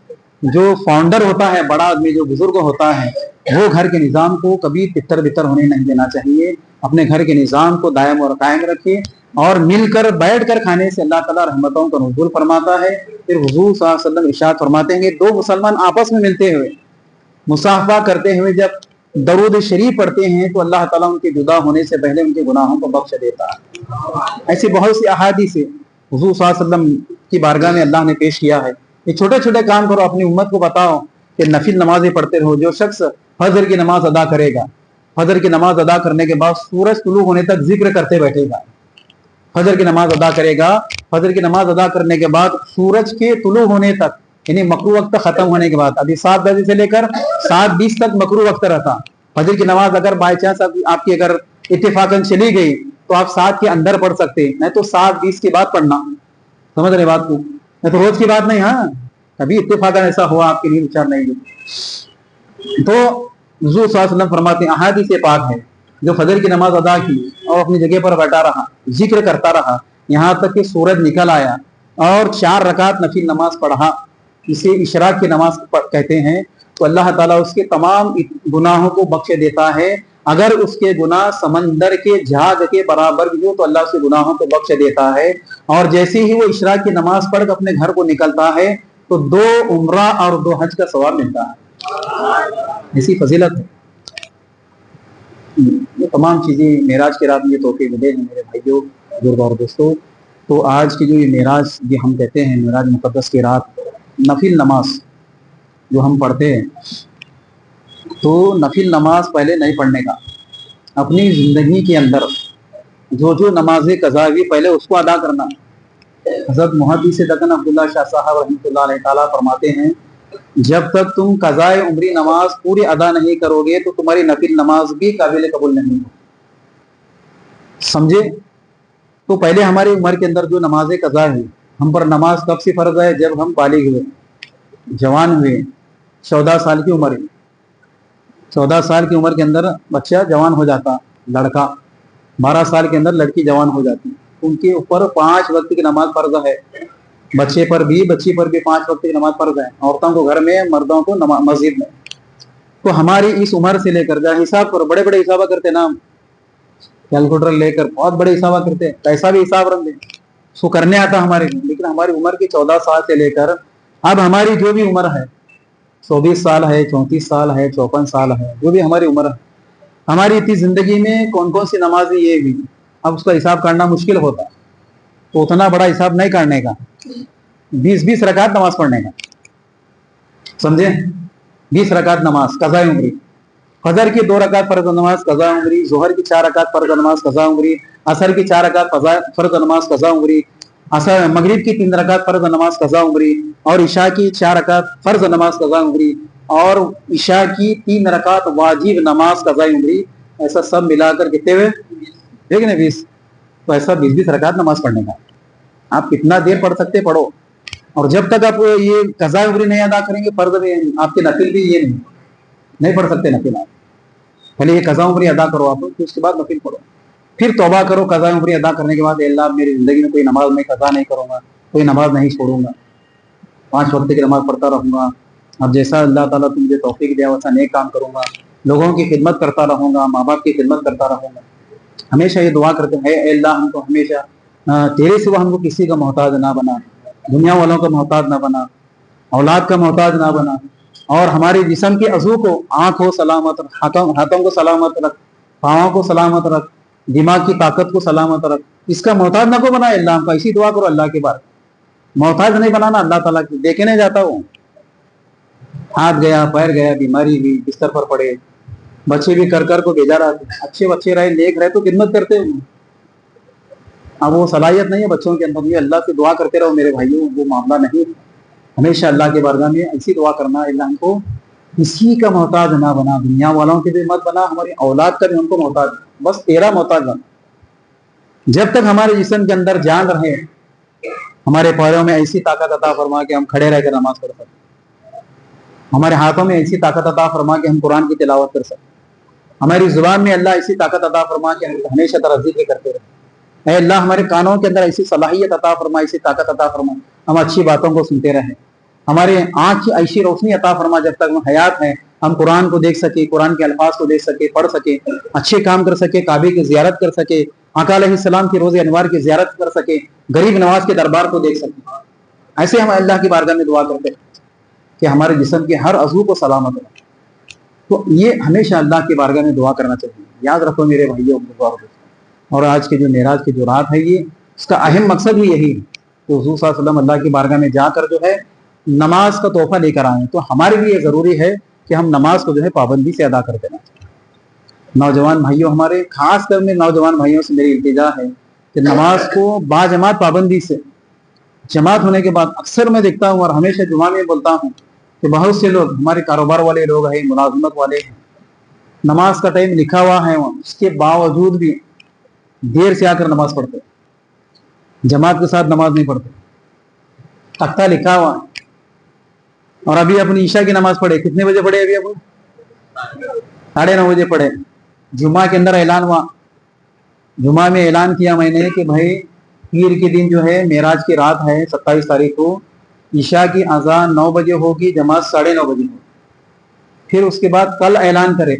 Speaker 1: جو فاؤنڈر ہوتا ہے، بڑا آدمی جو بزرگ ہوتا ہے، وہ گھر کے نظام کو کبھی تتر بتر ہونے نہیں دینا چاہیے، اپنے گھر کے نظام کو دائم اور قائم رکھے، اور مل کر بیٹھ کر کھانے سے اللہ تعالیٰ رحمتوں کا نزول فرماتا ہے۔ پھر حضور صلی اللہ علیہ وسلم ارشاد فرماتے ہیں کہ دو مسلمان آپس میں ملتے ہوئے مصافحہ کرتے ہوئے جب درود شریف پڑھتے ہیں تو اللہ تعالیٰ ان کے جدا ہونے سے پہلے ان کے گناہوں کو بخش دیتا ہے۔ ایسی بہت سی احادیث حضور صلی اللہ علیہ وسلم کی بارگاہ میں اللہ نے پیش کیا ہے۔ یہ چھوٹے چھوٹے کام کرو، اپنی امت کو بتاؤ کہ نفل نمازیں پڑھتے رہو۔ جو شخص فجر کی نماز ادا کرے گا، فجر کی نماز ادا کرنے کے بعد سورج طلوع ہونے تک ذکر کرتے بیٹھے گا، فجر کی نماز ادا کرے گا، فجر کی نماز ادا کرنے کے بعد سورج کے طلوع ہونے تک یعنی مکروہ وقت ختم ہونے کے بعد، ابھی 7 بجے سے لے کر 7:20 تک مکروہ وقت رہتا، فجر کی نماز اگر بائی چانس آپ کی اگر اتفاقاً چلی گئی تو آپ 7 کے اندر پڑھ سکتے، نہیں تو 7:20 کے بعد پڑھنا، سمجھ رہے بات کو؟ نہیں تو روز کی بات نہیں، ہاں کبھی اتفاقاً ایسا ہوا آپ کی نیند اچار نہیں ہوئی تو حضور صلی اللہ علیہ وسلم فرماتے ہیں احادیث پاک ہے، جو فجر کی نماز ادا کی اور اپنی جگہ پر بیٹھا رہا، ذکر کرتا رہا یہاں تک کہ سورج نکل آیا اور 4 رکعت نفل نماز پڑھا، اسے اشراق کی نماز کہتے ہیں، تو اللہ تعالیٰ اس کے تمام گناہوں کو بخش دیتا ہے۔ اگر اس کے گناہ سمندر کے جھاگ کے برابر بھی ہو تو اللہ اس کے گناہوں کو بخش دیتا ہے، اور جیسے ہی وہ اشراق کی نماز پڑھ کر اپنے گھر کو نکلتا ہے تو 2 عمرہ اور 2 حج کا ثواب ملتا ہے۔ ایسی فضیلت ہے، یہ تمام چیزیں معراج کی رات میں یہ تحفے ملے ہیں میرے بھائیوں بزرگوں اور دوستوں۔ تو آج کی جو یہ معراج یہ ہم کہتے ہیں معراج مقدس کی رات، نفل نماز جو ہم پڑھتے ہیں تو نفل نماز پہلے نہیں پڑھنے کا، اپنی زندگی کے اندر جو نماز قضا ہوئی پہلے اس کو ادا کرنا۔ حضرت محدث دکن عبداللہ شاہ صاحب رحمۃ اللہ علیہ تعالیٰ فرماتے ہیں جب تک تم قضائے عمری نماز پوری ادا نہیں کرو گے تو تمہاری نفل نماز بھی قابل قبول نہیں ہو، سمجھے؟ تو پہلے ہماری عمر کے اندر جو نماز قضا ہے، ہم پر نماز کب سے فرض ہے؟ جب ہم بالغ ہوئے، جوان ہوئے، 14 سال کی عمر، 14 سال کی عمر کے اندر بچہ جوان ہو جاتا، لڑکا 12 سال کے اندر لڑکی جوان ہو جاتی، ان کے اوپر 5 وقت کی نماز فرض ہے، بچے پر بھی 5 وقت کی نماز فرض ہے، عورتوں کو گھر میں، مردوں کو مسجد میں۔ تو ہماری اس عمر سے لے کر جا حساب کرو، بڑے بڑے حساب کرتے نا، کیلکولیٹر لے کر بہت بڑے حساب کرتے، پیسہ بھی حساب رکھ دیں اس کو کرنے آتا ہمارے لیے، لیکن ہماری عمر کی 14 سال سے لے کر اب ہماری جو بھی عمر ہے 24 سال ہے، 34 سال ہے، 54 سال ہے، جو بھی ہماری عمر ہے، ہماری اتنی زندگی میں کون کون سی نمازیں یہ بھی اب اس کا حساب کرنا مشکل ہوتا، تو اتنا بڑا حساب نہیں کرنے کا، 20 رکعت نماز پڑھنے کا، سمجھے؟ 20 رکعت نماز قضا عمری، فجر کی 2 رکعت فرض نماز قضا عمری، ظہر کی 4 رکعت فرض نماز قضا عمری، عصر کی 4 رکعت فرض نماز قضا عمری، مغرب کی 3 رکعت فرض نماز قضا عمری، اور عشاء کی 4 رکعت فرض نماز قضا عمری، اور عشاء کی 3 رکعت واجب نماز قضا عمری، ایسا سب ملا کر کتنے ہوئے؟ ٹھیک ہے نا، 20، تو ایسا 20 رکعت نماز پڑھنے کا، آپ کتنا دیر پڑھ سکتے پڑھو، اور جب تک آپ یہ قضا عمری نہیں ادا کریں گے، فرض بھی آپ کے نفل بھی یہ نہیں پڑھ سکتے نفل آپ، پہلے یہ قضا عمری ادا کرو آپ، پھر اس کے بعد نفل پڑھو، پھر توبہ کرو قضا عمری ادا کرنے کے بعد، اے اللہ میری زندگی میں کوئی نماز میں قضا نہیں کروں گا، کوئی نماز نہیں چھوڑوں گا، 5 وقت کی نماز پڑھتا رہوں گا، اب جیسا اللہ تعالیٰ تم مجھے توفیق دیا ویسا نیک کام کروں گا، لوگوں کی خدمت کرتا رہوں گا، ماں باپ کی خدمت کرتا رہوں گا۔ ہمیشہ یہ دعا کرتے ہیں، اے اللہ ہم کو ہمیشہ تیرے سوا ہم کو کسی کا محتاج نہ بنا، دنیا والوں کا محتاج نہ بنا، اولاد کا محتاج نہ بنا، اور ہمارے جسم کے عضو کو، آنکھ ہو سلامت رکھ، ہاتھوں کو سلامت رکھ، پاؤں کو سلامت رکھ، دماغ کی طاقت کو سلامت رکھ، اس کا محتاج نہ کو بنا اللہ ہم کا۔ اسی دعا کرو اللہ کے بارے، محتاج نہیں بنانا اللہ تعالیٰ کی۔ دیکھے نہیں جاتا ہوں، ہاتھ گیا پیر گیا، بیماری بھی، بستر پر پڑے، بچے بھی کر کو بھیجا رہتے، اچھے بچے رہے نیک رہے تو خدمت کرتے ہوں، اب وہ صلاحیت نہیں ہے بچوں کے اندر، یہ اللہ سے دعا کرتے رہو میرے بھائیوں، وہ معاملہ نہیں ہے۔ ہمیشہ اللہ کے بارگاہ میں ایسی دعا کرنا، اللہ ہم کو کسی کا محتاج نہ بنا، دنیا والوں کے بھی مت بنا، ہماری اولاد کا بھی ہم کو محتاج، بس تیرا محتاج بنا۔ جب تک ہمارے جسم کے اندر جان رہے، ہمارے پیروں میں ایسی طاقت عطا فرما کہ ہم کھڑے رہ کر نماز پڑھ سکیں، ہمارے ہاتھوں میں ایسی طاقت عطا فرما کہ ہم قرآن کی تلاوت کر سکیں، ہماری زبان میں اللہ ایسی طاقت عطا فرما کہ ہم ہمیشہ تیرا ذکر کرتے رہیں۔ اے اللہ ہمارے کانوں کے اندر ایسی صلاحیت عطا فرما، ایسی طاقت عطا فرما، ہم اچھی باتوں کو سنتے رہیں، ہمارے آنکھ کی ایسی روشنی عطا فرما جب تک ہم حیات ہیں، ہم قرآن کو دیکھ سکے، قرآن کے الفاظ کو دیکھ سکے، پڑھ سکے، اچھے کام کر سکے، کعبے کی زیارت کر سکے، آقا علیہ السلام کی روزے انوار کی زیارت کر سکے، غریب نواز کے دربار کو دیکھ سکے۔ ایسے ہم اللہ کی بارگاہ میں دعا کرتے ہیں کہ ہمارے جسم کے ہر عضو کو سلامت رکھے۔ تو یہ ہمیشہ اللہ کی بارگاہ میں دعا کرنا چاہیے۔ یاد رکھو میرے بھائیوں اور آج کے جو معراج کی جو رات ہے، یہ اس کا اہم مقصد بھی یہی ہے کہ حضور صلی اللہ علیہ وسلم اللہ کی بارگاہ میں جا کر جو ہے نماز کا تحفہ لے کر آئیں۔ تو ہمارے لیے ضروری ہے کہ ہم نماز کو جو ہے پابندی سے ادا کر دینا چاہیے۔ نوجوان بھائیوں، ہمارے خاص کر میں نوجوان بھائیوں سے میری التجا ہے کہ نماز کو باجماعت پابندی سے، جماعت ہونے کے بعد اکثر میں دیکھتا ہوں اور ہمیشہ جمعہ میں بولتا ہوں کہ بہت سے لوگ، ہمارے کاروبار والے لوگ ہیں، ملازمت والے ہیں، نماز کا ٹائم لکھا ہوا ہے، اس کے باوجود بھی دیر سے آ کر نماز پڑھتے، جماعت کے ساتھ نماز نہیں پڑھتے، تختہ لکھا ہوا ہے۔ اور ابھی اپنی عشاء کی نماز پڑھے، کتنے بجے پڑھے؟ ابھی اپنے 9:30 بجے پڑھے۔ جمعہ کے اندر اعلان ہوا، جمعہ میں اعلان کیا میں نے کہ بھائی پیر کے دن جو ہے معراج کی رات ہے 27 تاریخ کو، عشاء کی اذان 9 بجے ہوگی، جماعت 9:30 بجے ہوگی۔ پھر اس کے بعد کل اعلان کرے،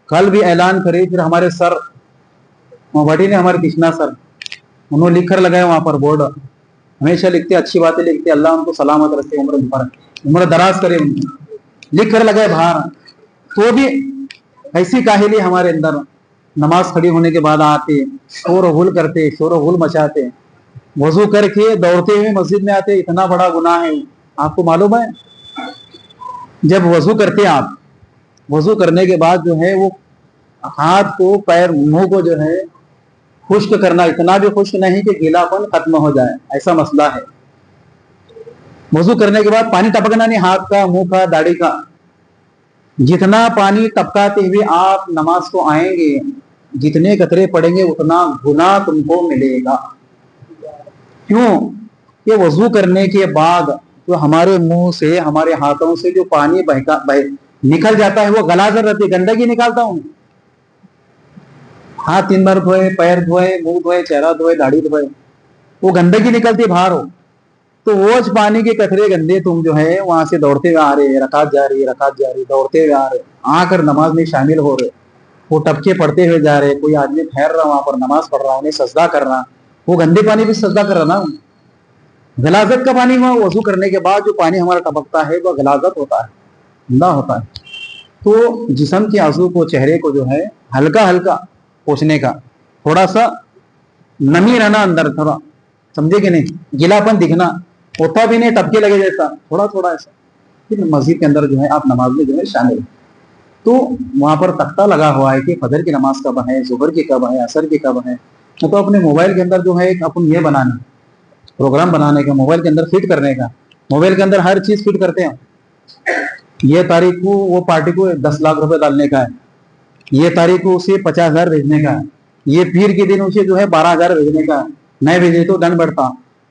Speaker 1: کل بھی اعلان کرے۔ پھر ہمارے سر بھٹی نے، ہمارے کشنا سر، انہوں نے لکھ کر لگائے وہاں پر بورڈ، ہمیشہ لکھتے، اچھی باتیں لکھتے، اللہ ان کو سلامت رکھے، عمر دراز کرے، لکھ کر لگائے باہر۔ تو بھی ایسی کاہلی ہمارے اندر، نماز کھڑی ہونے کے بعد آتے، شور و غل کرتے، شور و غل مچاتے، وضو کر کے دوڑتے ہوئے مسجد میں آتے۔ اتنا بڑا گناہ ہے، آپ کو معلوم ہے؟ جب وضو کرتے آپ، وضو کرنے کے بعد جو ہے وہ ہاتھ کو، پیر، منہ کو جو ہے خشک کرنا، اتنا بھی خشک نہیں کہ گیلا پن ختم ہو جائے، ایسا مسئلہ ہے۔ وضو کرنے کے بعد پانی ٹپکنا نہیں، ہاتھ کا، منہ کا، داڑھی کا، جتنا پانی ٹپکاتے ہوئے آپ نماز کو آئیں گے، جتنے قطرے پڑیں گے اتنا گناہ تم کو ملے گا۔ کیوں کہ وضو کرنے کے بعد جو ہمارے منہ سے، ہمارے ہاتھوں سے جو پانی نکل جاتا ہے وہ غلاظت رہتی ہے، گندگی نکالتا ہوں۔ ہاتھ 3 بار دھوئے، پیر دھوئے، منہ دھوئے، چہرہ دھوئے، داڑھی دھوئے، وہ گندگی نکلتی باہر ہو، تو وہ پانی کے قطرے گندے تم جو ہے وہاں سے دوڑتے ہوئے آ رہے، رکعت جاری، رکعت جاری، دوڑتے ہوئے آ رہے، آ کر نماز میں شامل ہو رہے، وہ ٹپکے پڑتے ہوئے جا رہے، کوئی آدمی ٹھہر رہا وہاں پر نماز پڑھ رہا، انہیں سجدہ کر رہا، وہ گندے پانی بھی سجدہ کر رہا نا، غلاظت کا پانی ہوا۔ وضو کرنے کے بعد جو پانی ہمارا ٹپکتا ہے وہ غلاظت ہوتا ہے، گندا ہوتا ہے۔ تو جسم کے عضو کو، چہرے کو جو ہے ہلکا ہلکا پوچھنے کا، تھوڑا سا نمی رہنا اندر، تھوڑا، سمجھے کہ نہیں، گیلا پن دکھنا ہوتا بھی نہیں، ٹپکے لگے جیسا، تھوڑا تھوڑا ایسا۔ پھر مسجد کے اندر جو ہے آپ نماز میں جو ہے شامل، تو وہاں پر تختہ لگا ہوا ہے کہ فجر کی نماز کب ہے، ظہر کی کب ہے، عصر کی کب ہے۔ تو اپنے موبائل کے اندر جو ہے ایک اپن یہ بنانا، پروگرام بنانے کا، موبائل کے اندر فٹ کرنے کا، موبائل کے اندر ہر چیز فٹ کرتے ہیں۔ یہ تاریخ کو وہ پارٹی کو 10 لاکھ روپے ڈالنے کا ہے، یہ تاریخ کو اسے 50,000 بھیجنے کا ہے، یہ پیر کے دن اسے جو ہے 12,000 بھیجنے کا ہے، نہیں بھیجے تو دنڈ بڑھتا۔